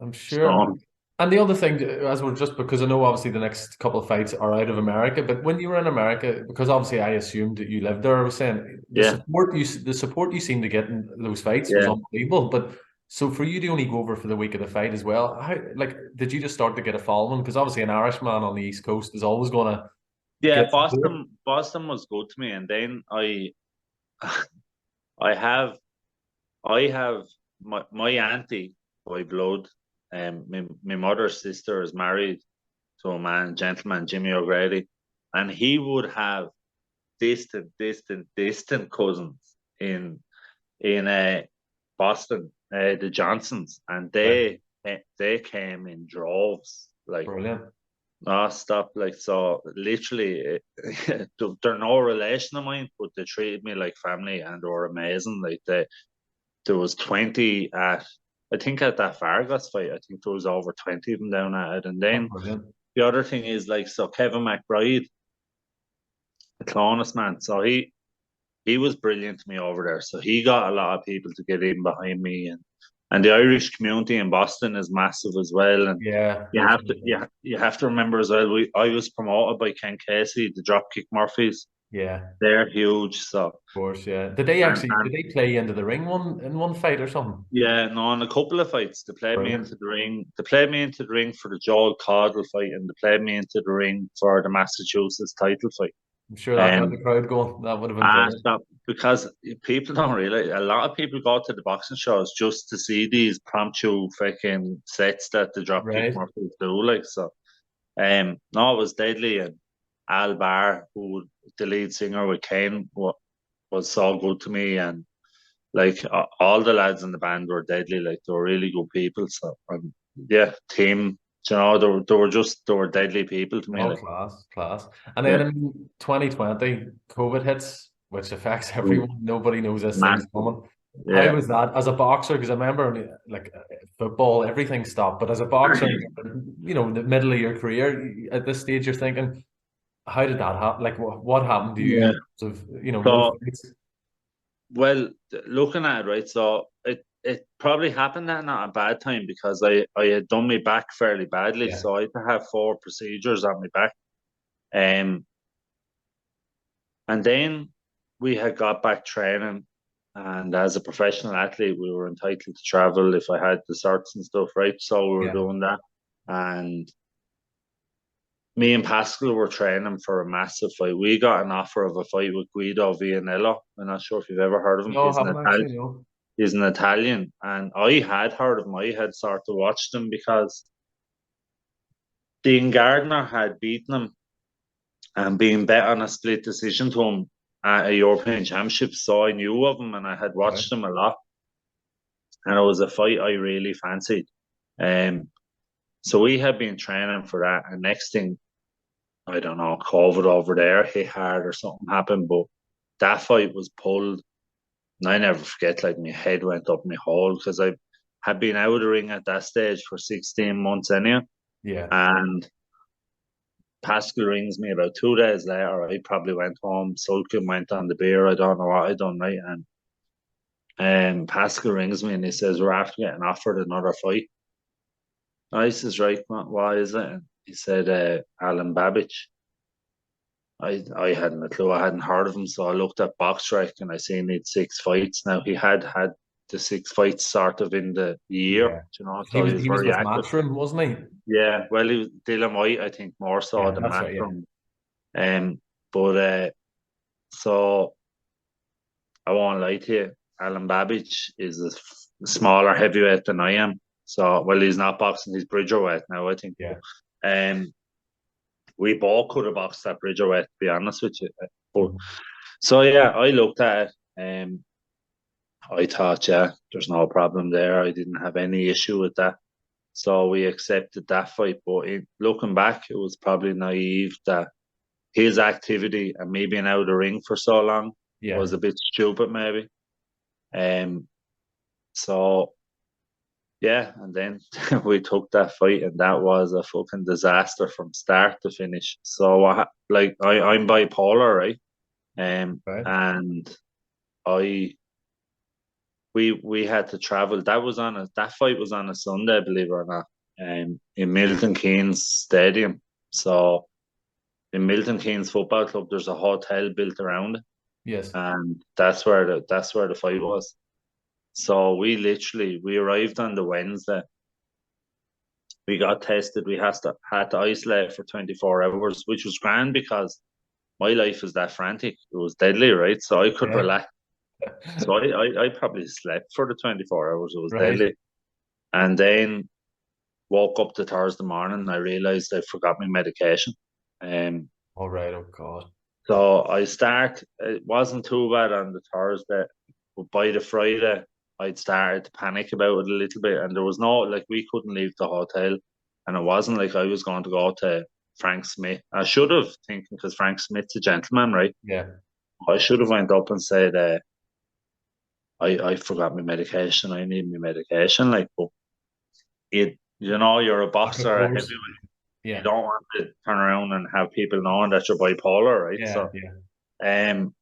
I'm sure. stone. And the other thing, as we're just because I know obviously the next couple of fights are out of America, but when you were in America, because obviously I assumed that you lived there, I was saying Yeah, the support you seemed to get in those fights was yeah. unbelievable. But so for you to only go over for the week of the fight as well, how like did you just start to get a following? Because obviously an Irishman on the East Coast is always going to Yeah, get support. Boston was good to me, and then I have I have my auntie by blood, my mother's sister is married to a gentleman, Jimmy O'Grady, and he would have distant cousins in Boston, the Johnsons, and Right, they came in droves, like brilliant. non-stop, like so. Literally, they're no relation of mine, but they treated me like family, and they were amazing. Like there was 20 at. I think at that Vargas fight, I think there was over 20 of them down at it. And Oh, then brilliant. the other thing is like so Kevin McBride, the Clonus man, so he was brilliant to me over there. So he got a lot of people to get in behind me, and the Irish community in Boston is massive as well. And Yeah, definitely. you have to remember as well. I was promoted by Ken Casey, the Dropkick Murphys. Yeah, of They're huge. So course. Yeah. and Did they play into the ring one fight or something? yeah, no, on a couple of fights they played me into Brilliant. the ring. They played me into the ring for the Joel Caudle fight, and they played me into the ring for the Massachusetts title fight. I'm sure that got the Um, crowd going. That would have been Ah, brilliant. stop. Because people don't realize a lot of people go to the boxing shows just to see these promptu fucking sets that the Dropkick Right. Murphys do. Like so, no, it was deadly. And Al Barr, who the lead singer with Kane, was so good to me. And like all the lads in the band were deadly. Like they were really good people. So yeah, team. You know, they were deadly people to me. Oh, Like class, class. And then yeah, in 2020, COVID hits, which affects mm, everyone. Nobody knows this thing's massive. coming. How Yeah. was that as a boxer? Because I remember, like football, everything stopped. But as a boxer, the middle of your career, at this stage, you're thinking, how did that happen? Like, what happened to you? Yeah. In terms of, no So fights? well, looking at it, right, so it probably happened at not a bad time because I had done my back fairly badly, Yeah, so I had to have 4 procedures on my back. Um, and then we had got back training, and as a professional athlete, we were entitled to travel if I had the certs and stuff, right? So we were yeah. doing that, and me and Pascal were training for a massive fight. We got an offer of a fight with Guido Vianello. I'm not sure if you've ever heard of him. No, I haven't actually. No. He's an Italian, and I had heard of him. I had sort of watched him because Dean Gardner had beaten him and been bet on a split decision to him at a European Championship. So I knew of him and I had Right. watched him a lot, and it was a fight I really fancied. Um, so we had been training for that, and next thing I don't know, COVID over there hit hard or something happened, but that fight was pulled. And I never forget, like my head went up my hole because I had been out of the ring at that stage for 16 months anyway. Yeah. And Pascal rings me about 2 days later. I probably went home, sulking, went on the beer. I don't know what I done right. And Pascal rings me and he says, we're after getting offered another fight. I says, right, what is it? And he said, Alan Babbage. I hadn't a clue. I hadn't heard of him. So I looked at BoxRec and I seen he'd 6 fights. Now he had the 6 fights sort of in the year, Yeah. you know, He so he was was he was very with active. Matchroom, wasn't he? Yeah, well, he was Dylan White, I think, more so Yeah, than that's right. Yeah. Matchroom. But so I won't lie to you, Alan Babbage is a smaller heavyweight than I am. So, well, he's not boxing; he's bridgerweight now, I think. Yeah. Um, we both could have boxed at bridgerweight, to be honest with you. But Mhm. so yeah, I looked at it. I thought, yeah, there's no problem there. I didn't have any issue with that. So we accepted that fight. But looking back, it was probably naive that his activity and me being out of the ring for so long Yeah. was a bit stupid, maybe. Um, so yeah, and then we took that fight, and that was a fucking disaster from start to finish. So like I'm bipolar, right? Right. And I we had to travel. That fight was on a Sunday, believe it or not, in Milton Keynes Stadium. So in Milton Keynes Football Club, there's a hotel built around it, Yes. and that's where the fight was. So we arrived on the Wednesday. We got tested. We had to isolate for 24 hours, which was grand because my life was that frantic. It was deadly, right? So I could Yeah. relax. So I probably slept for the 24 hours. It was Right. deadly. And then woke up the Thursday morning and I realized I forgot my medication. Um, All right. Oh God. it wasn't too bad on the Thursday, but by the Friday, I'd started to panic about it a little bit. And there was no, like, we couldn't leave the hotel. And it wasn't like I was going to go to Frank Smith. I should have, thinking, because Frank Smith's a gentleman, right? Yeah. I should have went up and said, I forgot my medication. I need my medication. Like, but you're a Of boxer, a course. heavyweight. You Yeah. don't want to turn around and have people knowing that you're bipolar, right? Yeah. So, Yeah. um,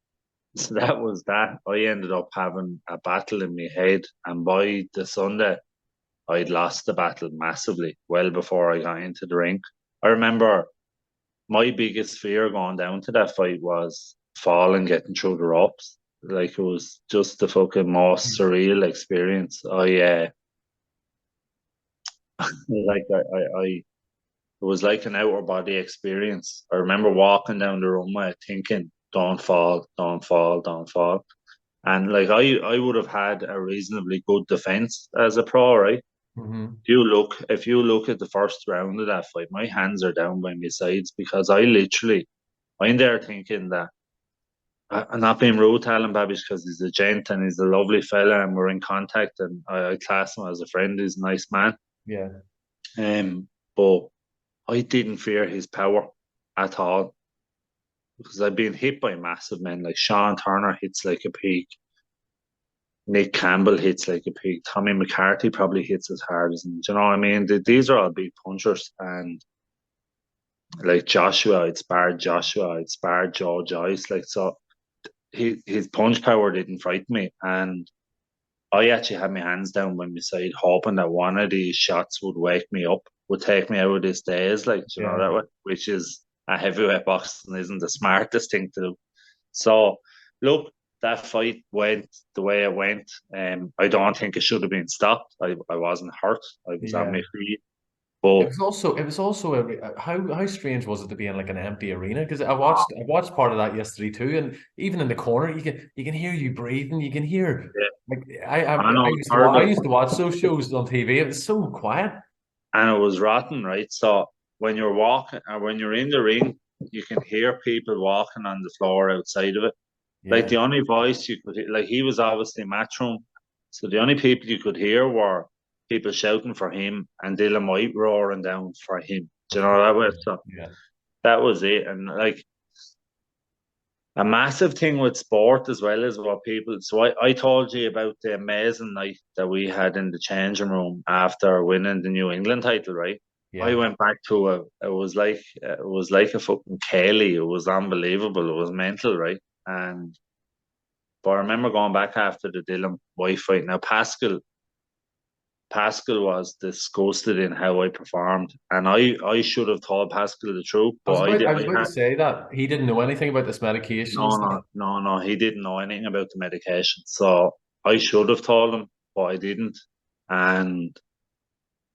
so that was that. I ended up having a battle in my head, and by the Sunday, I'd lost the battle massively. Well before I got into the ring, I remember my biggest fear going down to that fight was falling, getting through the ropes. Like it was just the fucking most surreal experience. Like I it was like an outer body experience. I remember walking down the runway thinking, "Don't fall, don't fall, don't fall." And like I would have had a reasonably good defense as a pro, right? Hmm. If you look at the first round of that fight, my hands are down by my sides because I'm there thinking that I'm not being rude to Alan Babish because he's a gent and he's a lovely fella and we're in contact and I class him as a friend. He's a nice man. Yeah. But I didn't fear his power at all because I've been hit by massive men like Sean Turner hits like a pig, Nick Campbell hits like a pig, Tommy McCarthy probably hits as hard as him. Do you know what I mean? These are all big punchers, and like Joshua, I'd sparred Joe Joyce, like so. His punch power didn't frighten me, and I actually had my hands down by my side, hoping that one of these shots would wake me up, would take me out of this daze, like Yeah. that way, which is a heavyweight boxing isn't the smartest thing to do. So, look, that fight went the way it went. I don't think it should have been stopped. I wasn't hurt. I was on Yeah. my feet. It But was also how strange was it to be in like an empty arena? Because I watched part of that yesterday too, and even in the corner you can hear you breathing, you can hear yeah, like I I, I I know it's used to watch, I horrible. used to watch those shows on TV. It was so quiet. And it was rotten, right? So when you're walking or when you're in the ring, you can hear people walking on the floor outside of it. Like Yeah, the only voice you could hear, like he was obviously matchroom, so the only people you could hear were people shouting for him and Dylan White roaring down for him. Do you of know course. that way? So Yeah, that was it. And like a massive thing with sport as well as what people. So I told you about the amazing night that we had in the changing room after winning the New England title, right? I yeah. went back to it was like a fucking Kelly. It was unbelievable. It was mental, right? And but I remember going back after the Dylan White fight. Now Pascal was disgusted in how I performed, and I should have told Pascal the truth, I was but I about did. I I was about to had say that he didn't know anything about this medication and no, stuff. no, no, no. He didn't know anything about the medication, so I should have told him, but I didn't. And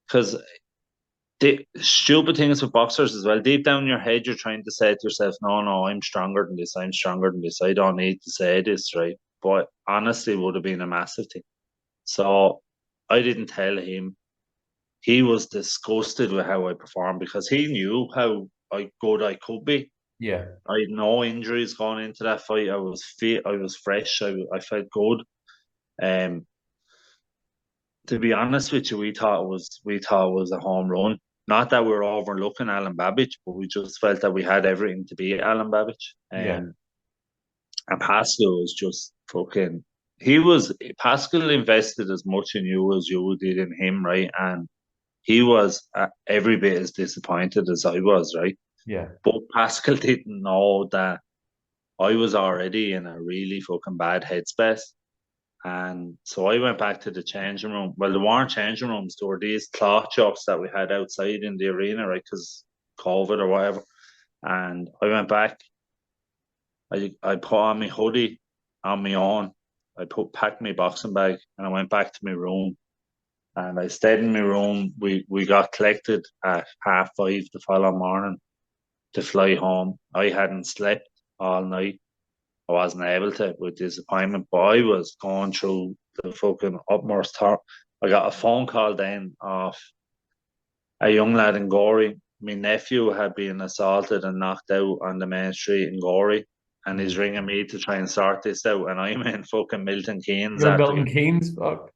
because the stupid things with boxers as well, deep down in your head, you're trying to say to yourself, "No, no, I'm stronger than this. I'm stronger than this. I don't need to say this, right?" But honestly, it would have been a massive thing. So I didn't tell him. He was disgusted with how I performed because he knew how good I could be. Yeah, I had no injuries going into that fight. I was fit. I was fresh. I felt good. Um, to be honest with you, we thought it was a home run. Not that we were overlooking Alan Babbage, but we just felt that we had everything to beat Alan Babbage. yeah. And Pascal was just fucking. Pascal invested as much in you as you did in him, right? And he was every bit as disappointed as I was, right? Yeah. But Pascal didn't know that I was already in a really fucking bad headspace. And so I went back to the changing room. Well, there weren't changing rooms. There were these cloth chucks that we had outside in the arena, right? Because COVID or whatever. And I went back. I put on my hoodie on my own. Packed my boxing bag and I went back to my room. And I stayed in my room. We got collected at 5:30 the following morning to fly home. I hadn't slept all night. I wasn't able to with disappointment, but I was going through the fucking utmost top. I got a phone call then of a young lad in Gorey. My nephew had been assaulted and knocked out on the main street in Gorey, and he's Mm. ringing me to try and sort this out. And I'm in fucking Milton Keynes You're Milton Keynes, fuck.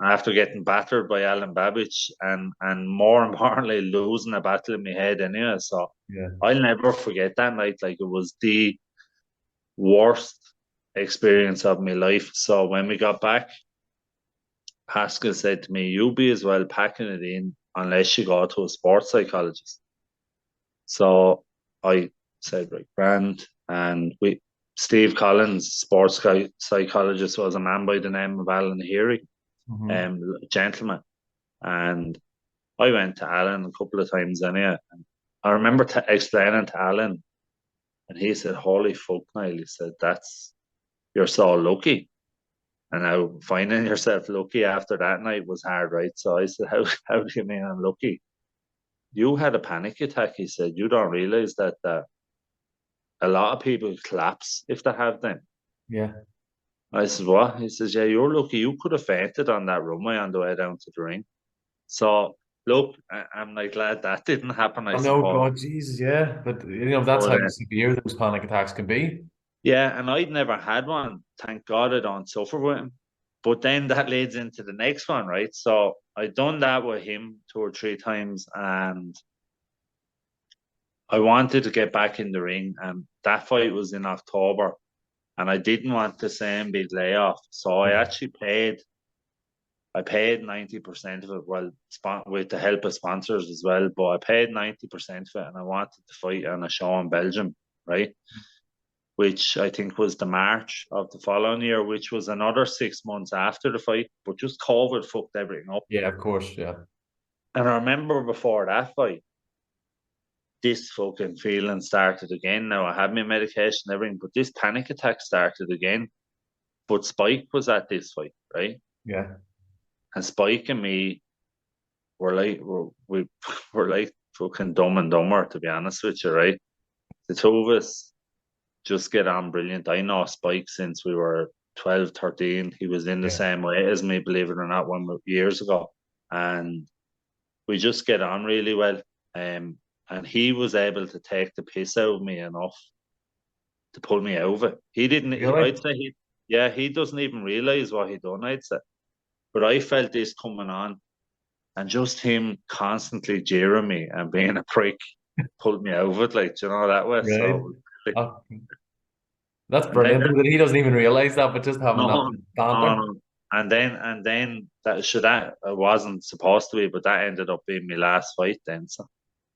after getting battered by Alan Babbage and more importantly losing a battle in my head anyway. So Yeah. I'll never forget that night. Like it was the worst experience of my life. So when we got back, Pascal said to me, "You'll be as well packing it in unless you go to a sports psychologist." So I said, "Right, grand." And we Steve Collins, psychologist, was a man by the name of Alan Heary, Hmm. gentleman. And I went to Alan a couple of times anyway. And I remember explaining to Alan, and he said, "Holy fuck, Niall," he said, "that's you're so lucky." And now finding yourself lucky after that night was hard, right? So I said, how do you mean I'm lucky? You had a panic attack, he said. You don't realize that a lot of people collapse if they have them. Yeah. I said, what? He says, yeah, you're lucky. You could have fainted on that runway on the way down to the ring. So, look, I'm like glad that didn't happen, I I know, suppose. God, Jesus, yeah. But that's But how severe those panic attacks can be. yeah, and I'd never had one. Thank God I don't suffer with him. But then that leads into the next one, right? So I'd done that with him 2 or 3 times, and I wanted to get back in the ring. And that fight was in October, and I didn't want the same big layoff. So I Yeah. actually paid. I paid 90% of it, well, with the help of sponsors as well. But I paid 90% of it, and I wanted to fight on a show in Belgium, right? Which I think was the March of the following year, which was another 6 months after the fight. But just COVID fucked everything up. Yeah, of course. Yeah. And I remember before that fight, this fucking feeling started again. Now I had my medication and everything, but this panic attack started again. But Spike was at this fight, right? Yeah. And Spike and me were like we were like fucking dumb and dumber, to be honest with you, right? The two of us just get on brilliant. I know Spike since we were 12, 13. He was in the Yeah. same way as me, believe it or not, years ago. And we just get on really well. Um, and he was able to take the piss out of me enough to pull me out of it. He didn't, Really? I'd say yeah, he doesn't even realize what he done, I'd say. But I felt this coming on, and just him constantly jeering me and being a prick pulled me out of it, like, you know, that way. Right. So, Oh, that's and then brilliant that he doesn't even realize that, but just having that no, banter. no. And then that it wasn't supposed to be, but that ended up being my last fight then. So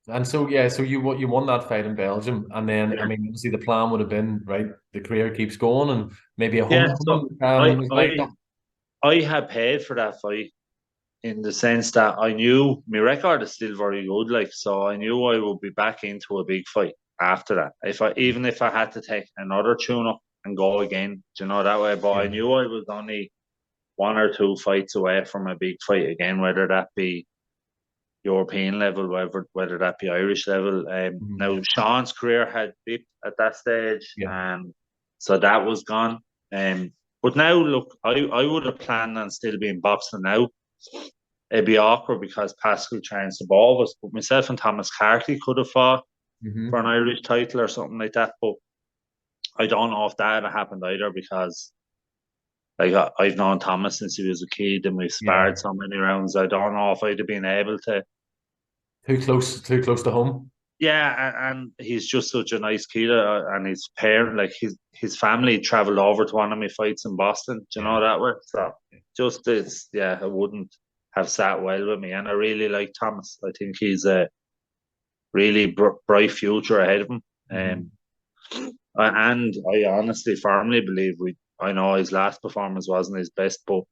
And so yeah, so you won that fight in Belgium, and then I yeah, mean, obviously the plan would have been right. The career keeps going, and maybe a yeah. So homecoming I was lined I up. I had paid for that fight in the sense that I knew my record is still very good, like, so I knew I would be back into a big fight after that. Even if I had to take another tune up and go again, do you know, that way. But I Yeah. knew I was only 1 or 2 fights away from a big fight again, whether that be European level, whether that be Irish level. Mhm. Now Sean's career had dipped at that stage, Yeah. so that was gone. But now look, I would have planned on still being boxing now. It'd be awkward because Pascal trains the ball of us, but myself and Thomas Carty could have fought for an Hmm. Irish title or something like that. But I don't know if that had happened either because like I've known Thomas since he was a kid and we've Yeah. sparred so many rounds. I don't know if I'd have been able to. Too close to home. Yeah, and he's just such a nice kid, and his parent, like his family, traveled over to one of my fights in Boston. Do you Yeah, know that way? yeah, So just it's yeah, it wouldn't have sat well with me, and I really like Thomas. I think he's a really bright future ahead of him. mhm. Um, and I honestly, firmly believe we. I know his last performance wasn't his best, but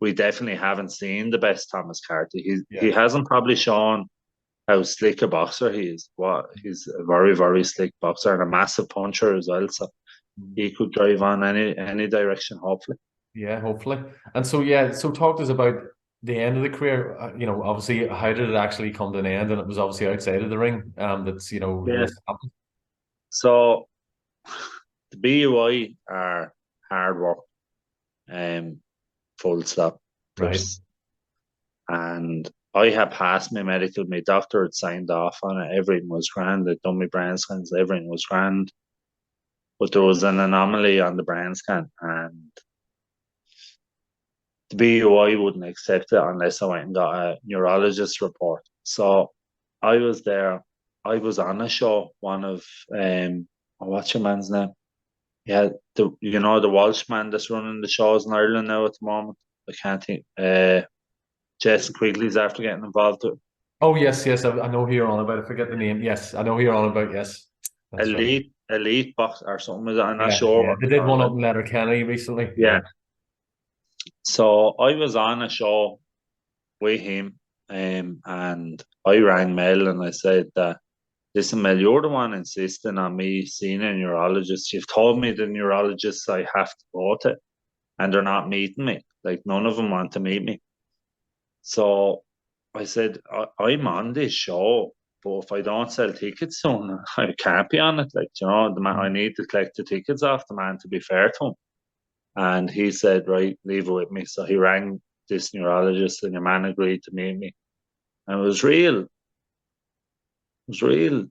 we definitely haven't seen the best Thomas Carty. He Yeah. hasn't probably shown how slick a boxer he is. What he's a very, very slick boxer and a massive puncher as well. So Mhm. he could drive on any direction, hopefully. Yeah, hopefully. And so, yeah, so talk to us about the end of the career. Obviously, how did it actually come to an end? And it was obviously outside of the ring. Yeah. This happened. So the BUI are hard work, um, full stop. Right. There's and I had passed my medical. My doctor had signed off on it. Everything was grand. They'd done my brain scans. Everything was grand. But there was an anomaly on the brain scan, and the BUI wouldn't accept it unless I went and got a neurologist report. So I was there. I was on a show. One of what's your man's name? Yeah, the Walsh man that's running the shows in Ireland now at the moment. I can't think. Jason Quigley's after getting involved with Oh, yes, yes. I know who you're on about. I forget the name. Yes, I know who you're on about. Yes, that's right. elite box or something. I'm not Yeah, sure yeah. what They it's did called. one up in Letterkenny recently. Yeah. Yeah. So I was on a show with him, and I rang Mel and I said that, listen, Mel, you're the one insisting on me seeing a neurologist. You've told me the neurologists I have to go to, and they're not meeting me. Like, none of them want to meet me. So I said, I'm on this show, but if I don't sell tickets soon, I can't be on it. Like, the man, I Mhm. need to collect the tickets off the man to be fair to him. And he said, right, leave it with me. So he rang this neurologist, and the man agreed to meet me. And it was real. It was real. It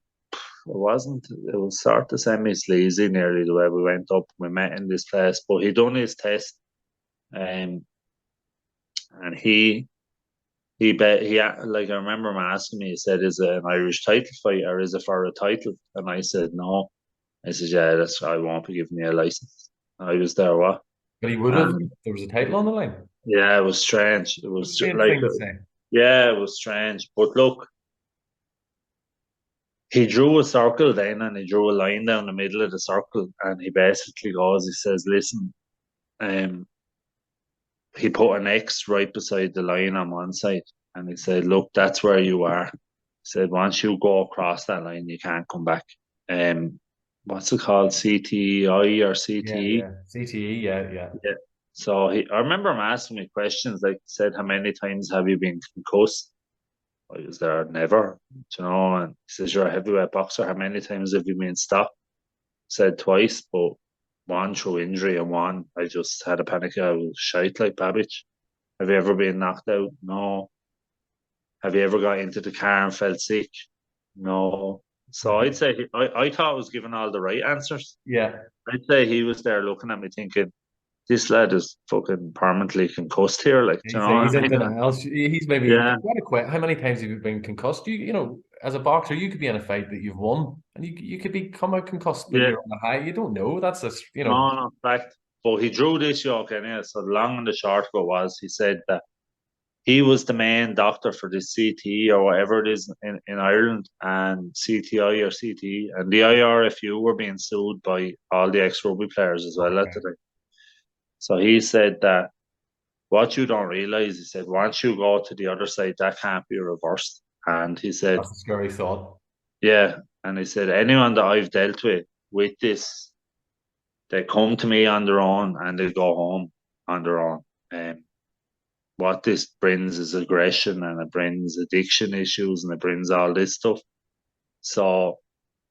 wasn't. It was sort of semi-sleazy nearly the way we went up. We met in this place, but he done his test, um, and like I remember him asking me. He said, "Is it an Irish title fight or is it for a title?" And I said, "No." I said, "Yeah, that's I won't be giving you a license." I was there, what? But he would have And if there was a title on the line. yeah, it was strange. It What a was strange like, thing to say. yeah, it was strange. But look, he drew a circle then, and he drew a line down the middle of the circle, and he basically goes, he says, "Listen," um, he put an X right beside the line on one side, and he said, "Look, that's where you are." He said, "Once you go across that line, you can't come back." Um, what's it called? CTI or Yeah, CTE? yeah. CTE, yeah, yeah. Yeah. So I remember him asking me questions like, said, "How many times have you been concussed?" I was there, "Never." And he says, "You're a heavyweight boxer. How many times have you been stopped?" Said twice, but one through injury and one I just had a panic. I was shite like Babbage. Have you ever been knocked out? No. Have you ever got into the car and felt sick? No. So I'd Mhm. say I thought I was giving all the right answers. Yeah. I'd say he was there looking at me thinking, this lad is fucking permanently concussed here. Like, do you know He's what I in mean? denial. He's maybe Yeah, what a quit. How many times have you been concussed? As a boxer, you could be in a fight that you've won, and you could be come out concussed, but yeah. you're on a high. You don't know. That's No, no, fact. But he drew this yoke anyway. So the long and the short of it was, he said that he was the main doctor for the CTE or whatever it is in Ireland, and CTI or CTE, and the IRFU were being sued by all the ex-rugby players as well at the okay. time. So he said that what you don't realize, he said, once you go to the other side, that can't be reversed. And he said, That's a scary thought. yeah. And he said, anyone that I've dealt with this, they come to me on their own and they go home on their own. Um, what this brings is aggression, and it brings addiction issues, and it brings all this stuff. So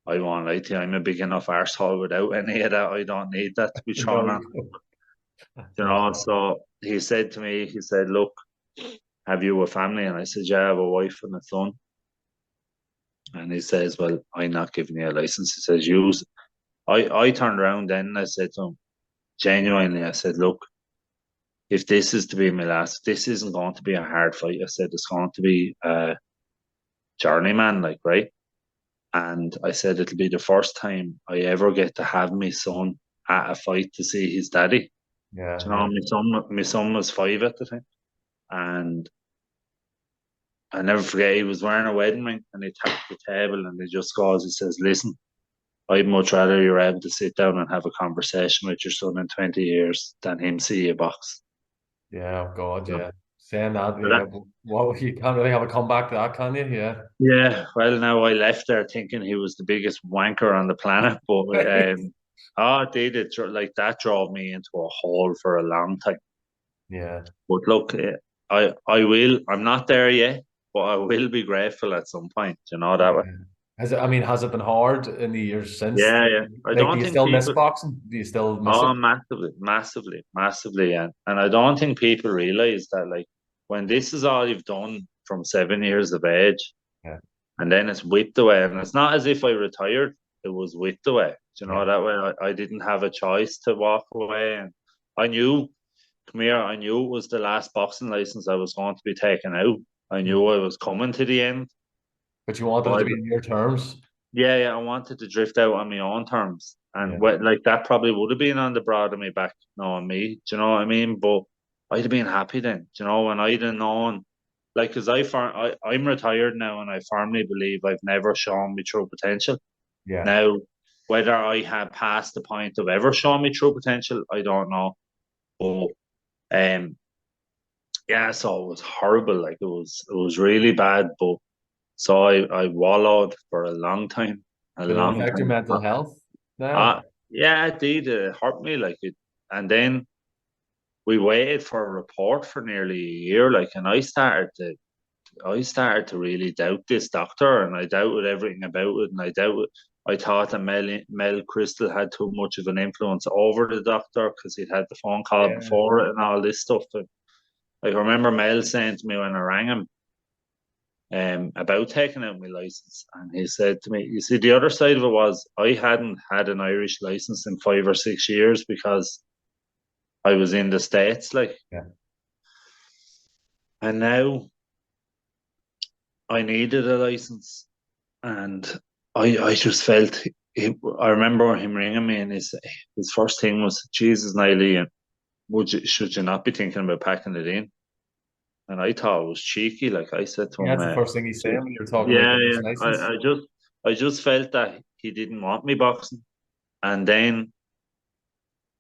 I won't lie to you, I'm a big enough arsehole without any of that. I don't need that to be thrown No, on. So he said to me, he said, look, have you a family? And I said, yeah, I have a wife and a son. And he says, well, I'm not giving you a license. He says, use. I turned around then and I said to him, genuinely, I said, look, if this is to be my last, this isn't going to be a hard fight. I said, it's going to be a journeyman, like, right? And I said it'll be the first time I ever get to have my son at a fight to see his daddy. Yeah, Do you know, yeah. my son was 5 at the time, and I never forget he was wearing a wedding ring, and he tapped the table, and he just goes, he says, "Listen, I'd much rather you're able to sit down and have a conversation with your son in 20 years than him see you box." Yeah, oh God, So, yeah. Saying that, but yeah. Well, you can't really have a comeback to that, can you? Yeah. yeah, well, now I left there thinking he was the biggest wanker on the planet, but oh, they did like that drove me into a hole for a long time. Yeah. But look, I will. I'm not there yet, but I will be grateful at some point. You know that way. Yeah. I mean, has it been hard in the years since? Yeah, yeah. I Like, do don't you think still miss people. boxing? Do you still miss it? Oh, massively, massively, massively, and I don't think people realize that like when this is all you've done from 7 years of age, Yeah. and then it's whipped away, and it's not as if I retired; it was whipped away. You know Yeah. that way. I didn't have a choice to walk away, and I knew. Come here, I knew it was the last boxing license I was going to be taken out. I knew I was coming to the end. But you wanted it But to be in your terms. yeah, yeah, I wanted to drift out on my own terms. And Yeah. like that probably would have been on the broad of my back, knowing me. Do you know what I mean? But I'd have been happy then. Do you know, when I'd have known, like, because I'm retired now and I firmly believe I've never shown my true potential. Yeah. Now, whether I have passed the point of ever showing my true potential, I don't know. But yeah, so it was horrible. Like it was really bad. But so I wallowed for a long time, a Did it long affect your time. mental health now? Uh, yeah, it did. It hurt me like it. And then we waited for a report for nearly a year. Like, and I started to really doubt this doctor, and I doubted everything about it, and I thought that Mel Crystal had too much of an influence over the doctor because he'd had the phone call Yeah. before it and all this stuff. And like, I remember Mel saying to me when I rang him, about taking out my license. And he said to me, "You see, the other side of it was I hadn't had an Irish license in 5 or 6 years because I was in the States, like, Yeah. and now I needed a license." And I just felt, I remember him ringing me, and his first thing was, "Jesus, Niall, should you not be thinking about packing it in?" And I thought it was cheeky. Like I said to Yeah, him, that's the first thing he's saying when you're talking about yeah, getting yeah. this license. I just felt that he didn't want me boxing. And then,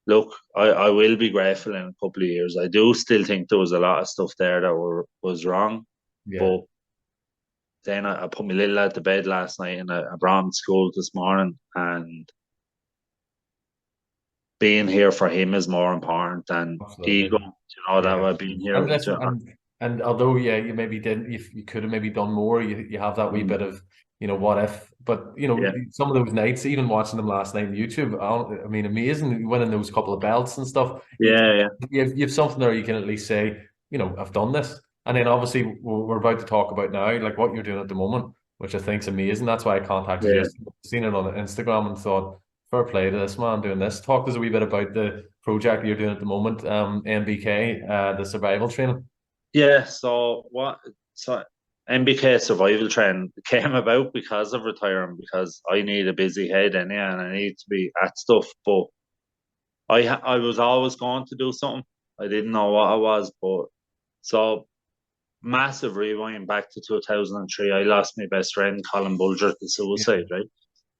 look, I will be grateful in a couple of years. I do still think there was a lot of stuff there that was wrong. Yeah. But then I put my little lad to bed last night, and I brought him to school this morning. And being here for him is more important than ego. Absolutely. You know, that Yeah. way being here. And listen, and although yeah, you maybe didn't, you could have maybe done more. You have that wee Mm, bit of what if, but yeah, some of those nights, even watching them last night on YouTube, I mean, amazing winning those couple of belts and stuff. yeah, yeah, You have something there you can at least say, I've done this, and then obviously we're about to talk about now, like what you're doing at the moment, which I think is amazing. That's why I contacted you. yeah. Seen it on Instagram and thought, fair play to this man doing this. Talk to us a wee bit about the project you're doing at the moment, MBK, the survival training. Yeah, so what? So MBK Survival trend came about because of retiring, because I need a busy head and yeah, and I need to be at stuff. But I was always going to do something. I didn't know what I was, but so massive rewind back to 2003. I lost my best friend Colin Bulger to Yeah, suicide. Right,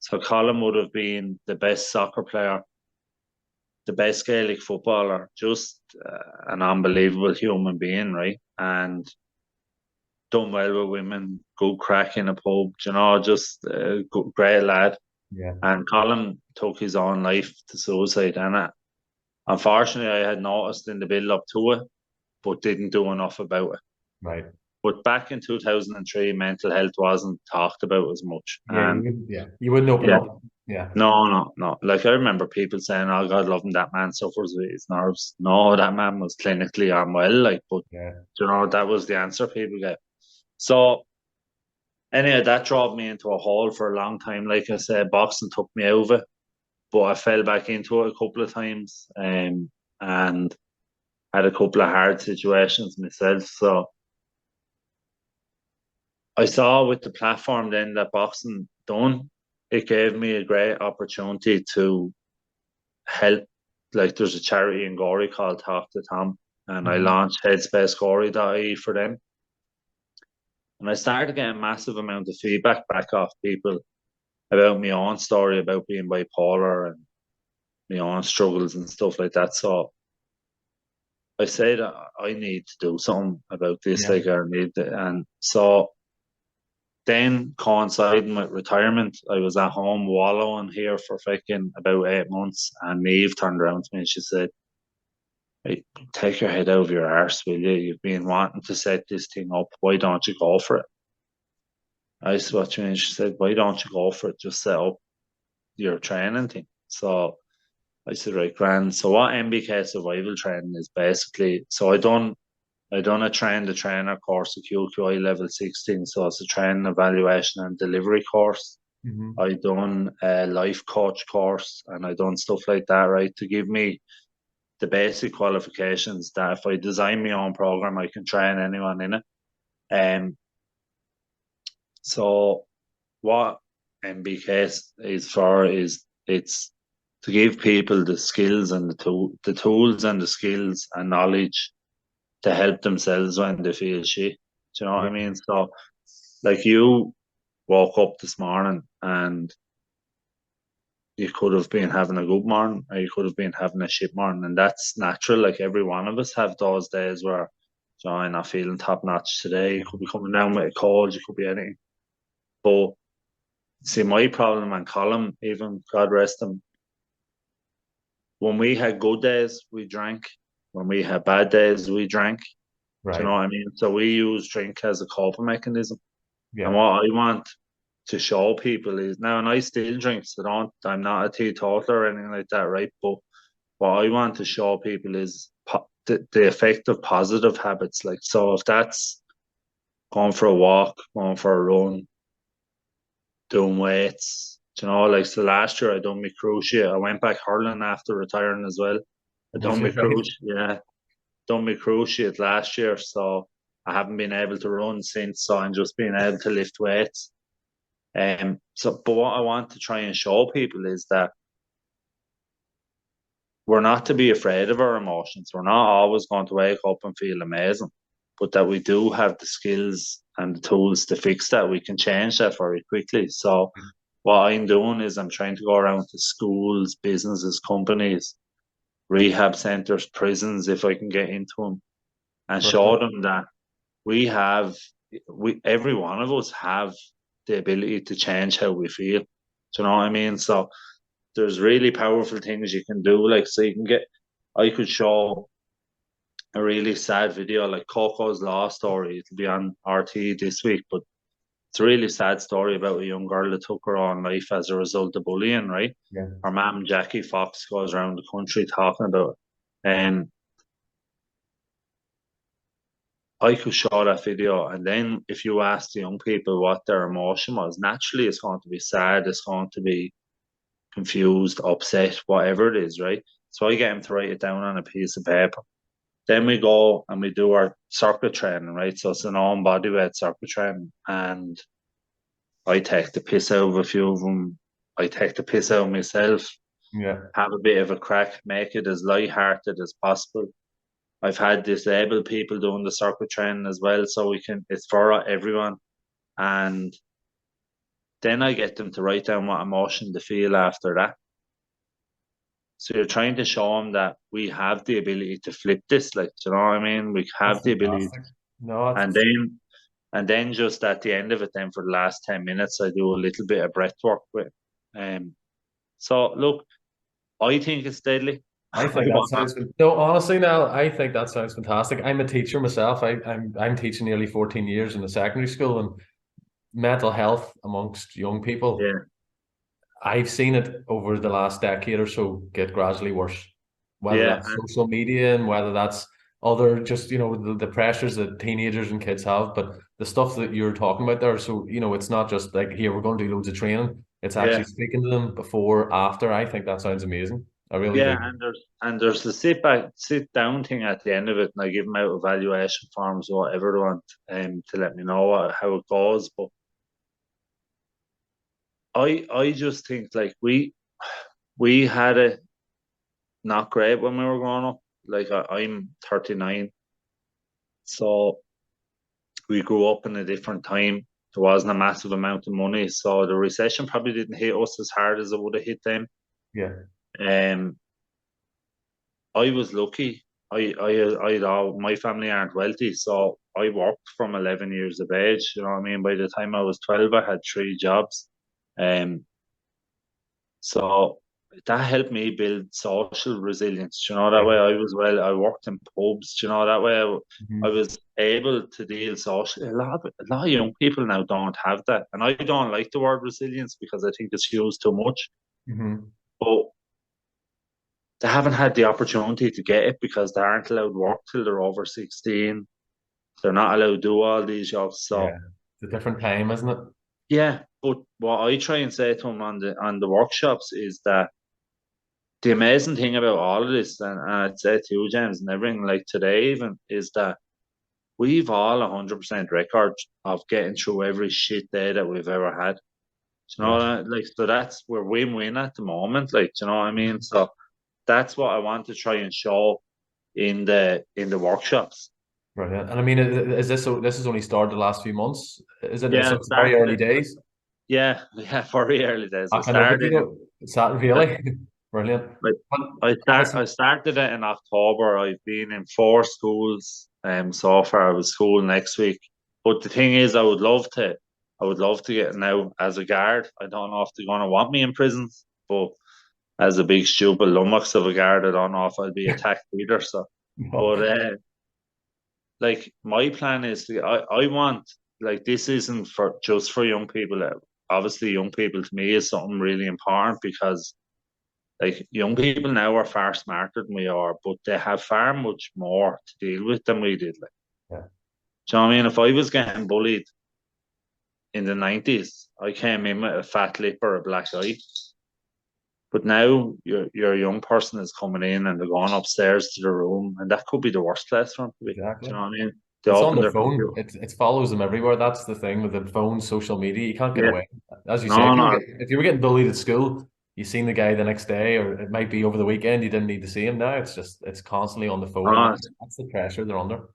so Colin would have been the best soccer player, the best Gaelic footballer, just an unbelievable human being, right? And done well with women, good crack in a pub, just a great lad. yeah, And Colin took his own life to suicide. And unfortunately, I had noticed in the build up to it, but didn't do enough about it. right. But back in 2003, mental health wasn't talked about as much. Yeah, And you wouldn't open yeah, up. Yeah, no, no, no. Like, I remember people saying, "Oh, God love him, that man suffers with his nerves." No, that man was clinically unwell. Like, but yeah, that was the answer people get. So anyway, that drove me into a hole for a long time. Like I said, boxing took me out of it, but I fell back into it a couple of times, and had a couple of hard situations myself. So I saw with the platform then that boxing done, it gave me a great opportunity to help. Like there's a charity in Gorey called Talk to Tom, and I Mhm. launched headspacegory.ie for them. And I started getting a massive amount of feedback back off people about my own story about being bipolar and my own struggles and stuff like that. So I said I need to do something about this, Yeah. like I need to, and so then coinciding with retirement, I was at home wallowing here for fucking about 8 months, and Neve turned around to me and she said, "Hey, take your head out of your arse, will you? You've been wanting to set this thing up. Why don't you go for it?" I said, "What you mean?" She said, "Why don't you go for it? Just set up your training thing." So I said, "Right, grand." So what MBK Survival training is basically, so I done a train the trainer course, a QQI level 16. So it's a training evaluation and delivery course. Mhm. I done a life coach course, and I done stuff like that, right, to give me the basic qualifications that if I design my own program, I can train anyone in it. Um, so what MBK is for is it's to give people the skills and the tools and the skills and knowledge to help themselves when they feel shit. Do you know what I Yeah. mean? So, like you woke up this morning and you could have been having a good morning or you could have been having a shit morning, and that's natural. Like every one of us have those days where, you know, I'm not feeling top notch today. You Yeah. could be coming down with a cold, you could be anything. But see, my problem and Colin, even God rest him, when we had good days, we drank. When we had bad days, we drank. Do you know Right. what I mean? So we use drink as a coping mechanism. And Yeah. what I want to show people is now, and I still drink, so I'm not a teetotaler or anything like that, right? But what I want to show people is the effect of positive habits. Like, so if that's going for a walk, going for a run, doing weights, you know, like so last year I done my cruciate. I went back hurling after retiring as well. I Did done you my right? cruciate, yeah, done my cruciate last year, so I haven't been able to run since. So I'm just being able to lift weights. But what I want to try and show people is that we're not to be afraid of our emotions. We're not always going to wake up and feel amazing, but that we do have the skills and the tools to fix that. We can change that very quickly. So, what I'm doing is I'm trying to go around to schools, businesses, companies, rehab centers, prisons, if I can get into them, and show Perfect. them that we have, every one of us have the ability to change how we feel. Do you know what I mean? So, there's really powerful things you can do. Like, so you can get, I could show a really sad video, like Coco's Law story. It'll be on RT this week, but it's a really sad story about a young girl that took her own life as a result of bullying, right? Yeah. Her mum, Jackie Fox, goes around the country talking about it. And I could show that video, and then if you ask the young people what their emotion was, naturally it's going to be sad, it's going to be confused, upset, whatever it is, right? So I get them to write it down on a piece of paper. Then we go and we do our circuit training, right? So it's an own bodyweight circuit training. And I take the piss out of a few of them. I take the piss out of myself, Yeah. have a bit of a crack, make it as light-hearted as possible. I've had disabled people doing the circuit training as well, so it's for everyone. And then I get them to write down what emotion they feel after that. So you're trying to show them that we have the ability to flip this, like, do you know what I mean? We That's have the ability, fantastic. No, and that's then just at the end of it, then for the last 10 minutes, I do a little bit of breath work with. Um. So look, I think it's deadly. I I think that want. sounds no, honestly now, I think that sounds fantastic. I'm a teacher myself. I'm teaching nearly 14 years in a secondary school, and mental health amongst young people, Yeah, I've seen it over the last decade or so get gradually worse. Whether yeah, that's social media and whether that's other just, the pressures that teenagers and kids have, but the stuff that you're talking about there. So, it's not just like here, we're going to do loads of training. It's actually yeah, speaking to them before, after. I think that sounds amazing. I really yeah. do. And there's the sit down thing at the end of it, and I give them out evaluation forms or whatever they want, to let me know how it goes. But I just think like we had it not great when we were growing up. Like I'm 39, so we grew up in a different time. There wasn't a massive amount of money, so the recession probably didn't hit us as hard as it would have hit them. Yeah. Um, I was lucky. My family aren't wealthy, so I worked from 11 years of age. You know what I mean? By the time I was 12, I had three jobs. Um, so that helped me build social resilience. You know, that Yeah. way I worked in pubs. You know, that way I Hmm. was able to deal socially. A lot of young people now don't have that. And I don't like the word resilience because I think it's used too much. Hmm. But they haven't had the opportunity to get it because they aren't allowed to work till they're over 16. They're not allowed to do all these jobs. Yeah. So It's a different time, isn't it? yeah, but what I try and say to them on the workshops is that the amazing thing about all of this, and I'd say to you, James, and everything like today even, is that we've all 100% record of getting through every shit day that we've ever had. Do you know Yeah. what like, so that's we're win-win at the moment, like, do you know what I mean? So that's what I want to try and show in the workshops. Brilliant. And I mean, is this so? This has only started the last few months, is it? Yeah, So it it's very started early it. days. Yeah, yeah, very early days. I I can look at you started though. Is that I, really brilliant? like But obviously, I started it in October. I've been in four schools so far. I was school next week. But the thing is I would love to get now as a guard. I don't know if they're gonna want me in prisons, but as a big stupid lummox of a guard, I don't know if I'll be attacked either. So no. but like my plan is I want like this isn't for just for young people. Obviously young people to me is something really important because like young people now are far smarter than we are, but they have far much more to deal with than we did. Like, Yeah. do you know what I mean? If I was getting bullied in the 90s, I came in with a fat lip or a black eye. But now your young person is coming in and they're going upstairs to the room, and that could be the worst place for them to be. Do Exactly. you know what I mean? They It's on open their their computer. phone. It follows them everywhere. That's the thing with the phone, social media. You can't get Yeah, away. As you say, no, no. if you were getting bullied at school, you seen the guy the next day, or it might be over the weekend. You didn't need to see him. Now it's constantly on the phone, and Uh, that's the pressure they're under.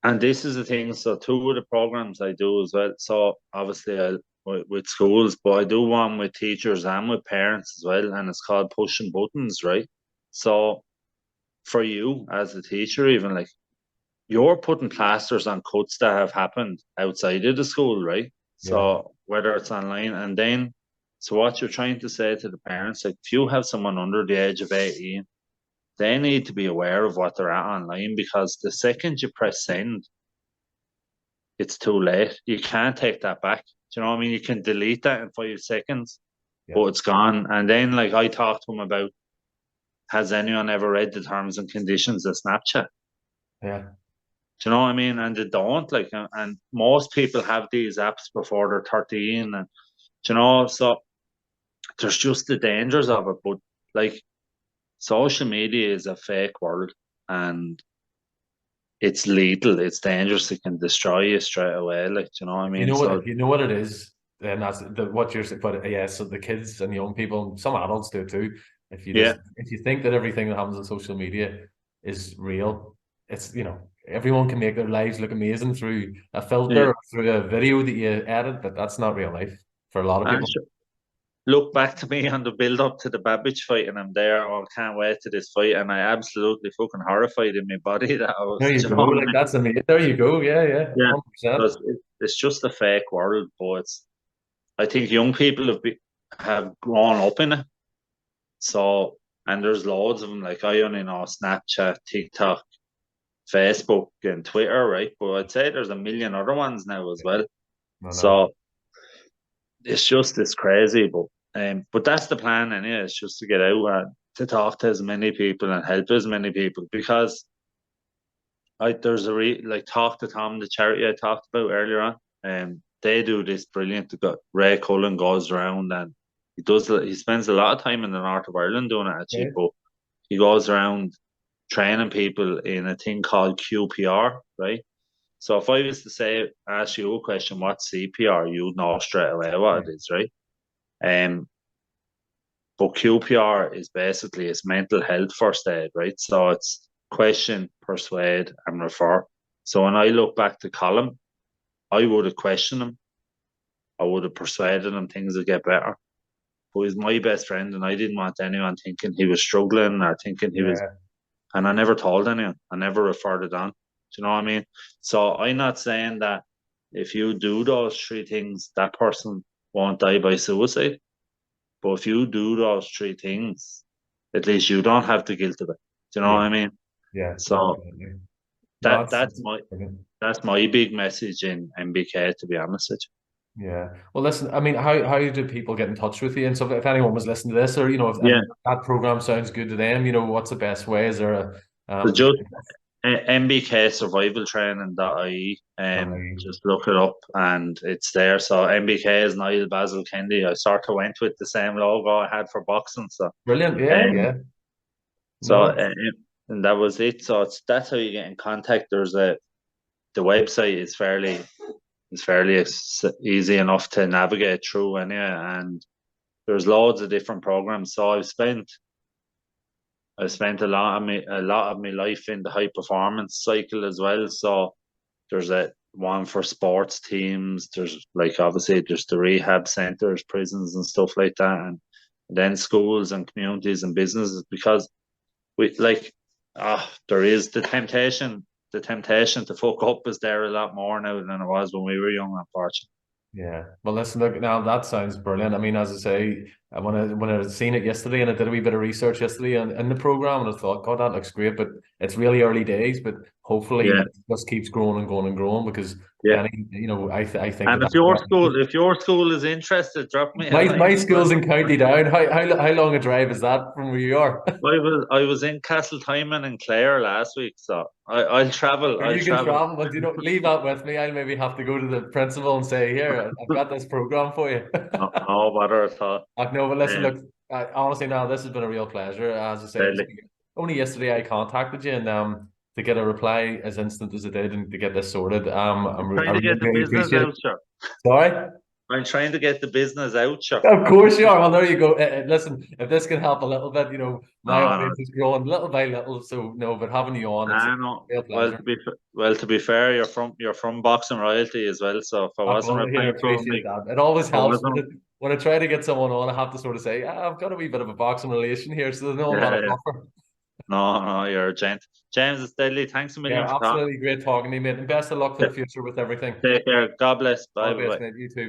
and this is the thing. So two of the programs I do as well. So obviously with schools, but I do one with teachers and with parents as well, and it's called pushing buttons, right? So for you as a teacher, even like you're putting plasters on cuts that have happened outside of the school, right? Yeah, So whether it's online, and then so what you're trying to say to the parents, like if you have someone under the age of 18, they need to be aware of what they're at online because the second you press send, it's too late. You can't take that back. Do you know what I mean? You can delete that in 5 seconds, yeah, but it's gone. And then, like, I talked to him about has anyone ever read the terms and conditions of Snapchat? yeah. Do you know what I mean? And they don't. Like, and most people have these apps before they're 13. And, do you know, so there's just the dangers of it. But, like, social media is a fake world and it's lethal. It's dangerous. It can destroy you straight away. Like, do you know what I mean? So, If you know what it is, then that's what you're. But yeah, so the kids and young people, and some adults do it too. yeah. If you think that everything that happens on social media is real, it's everyone can make their lives look amazing through a Yeah. filter or through a video that you edit, but that's not real life for a lot of And people. look back to me on the build up to the Babbage fight, and I'm there. Oh, can't wait to this fight, and I absolutely fucking horrified in my body that I There was. you Do you go. know what I Like mean? that's amazing. There you go. Yeah, yeah, Yeah, 100%. because it's just a fake world, but I think young people have grown up in it. So, and there's loads of them. Like I only know Snapchat, TikTok, Facebook, and Twitter, right? But I'd say there's a million other ones now as well. No, no. So it's crazy, but that's the plan anyway. It's just to get out to talk to as many people and help as many people because there's like Talk to Tom, the charity I talked about earlier on. They do this brilliant. They got Ray Cullen goes around and he spends a lot of time in the north of Ireland doing it actually, Okay. but he goes around training people in a thing called QPR, right? So if I was to say ask you a question, what's CPR, you'd know straight away what Yeah. it is, right? But QPR is basically it's mental health first aid, right? So it's question, persuade, and refer. So when I look back to Colin, I would have questioned him. I would have persuaded him things would get better. But he's my best friend, and I didn't want anyone thinking he was struggling or thinking he was. Yeah. And I never told anyone. I never referred it on. Do you know what I mean? So I'm not saying that if you do those three things, that person won't die by suicide. But if you do those three things, at least you don't have the guilt of it. Do you know Yeah. what I mean? Yeah. No, So definitely. No, that that's my brilliant. that's my big message in MBK, to be honest with Yeah. Well, listen, I mean, how do people get in touch with you? And so if anyone was listening to this, or if you. Yeah. that program sounds good to them, what's the best way? Is there a So to get just MBK Survival Training.ie, um, just look it up and it's there. So MBK is Niall Basil Kendi. I sort of went with the same logo I had for boxing. So brilliant? Yeah, um, yeah. so No, and that was it. So that's how you get in contact. The website is fairly easy enough to navigate through anyway, and there's loads of different programs. So I've spent a lot of my life in the high performance cycle as well. So there's a one for sports teams. There's like obviously there's the rehab centers, prisons and stuff like that, and then schools and communities and businesses because we like there is the temptation to fuck up is there a lot more now than it was when we were young, unfortunately. yeah. Well, listen, look, now that sounds brilliant. I mean, as I say, when I seen it yesterday and I did a wee bit of research yesterday in the program and I thought, God, that looks great, but it's really early days, but hopefully Yeah, it just keeps growing and growing and growing because yeah. any, I think And that if your school is interested, drop me a my line as well. school's in County Down. How long a drive is that from where you are? I was in Castletimon and Clare last week, so I'll travel. Or I'll you can travel. travel, but leave that with me. I'll maybe have to go to the principal and say, "Here, I've got this program for you." No, no bother at all. No, but listen, Um, look, honestly, now this has been a real pleasure. As I say, Deadly. only yesterday I contacted you, and to get a reply as instant as I did, and to get this sorted, I'm I trying to really, get the really business appreciate it. out, sure. Sorry. I'm trying to get the business out, sure. Of course you are. Well, there you go. Listen, if this can help a little bit, my No, no. audience is growing little by little. So no, but having you on, it's a I know. real Well, pleasure. to be fair, you're from boxing royalty as well. So if I wasn't Well, here, replying to him, appreciate that. It always if I helps wasn't, when I try to get someone on. I have to sort of say, I've got a wee bit of a boxing relation here, so there's no I'm not a yeah, buffer. no, no, you're a gent. James, it's deadly. Thanks a million Yeah, for talking. absolutely great talking to you, mate. And best of luck for the future with everything. Take care. God bless. All Bye, the best, bye. mate. You too, mate.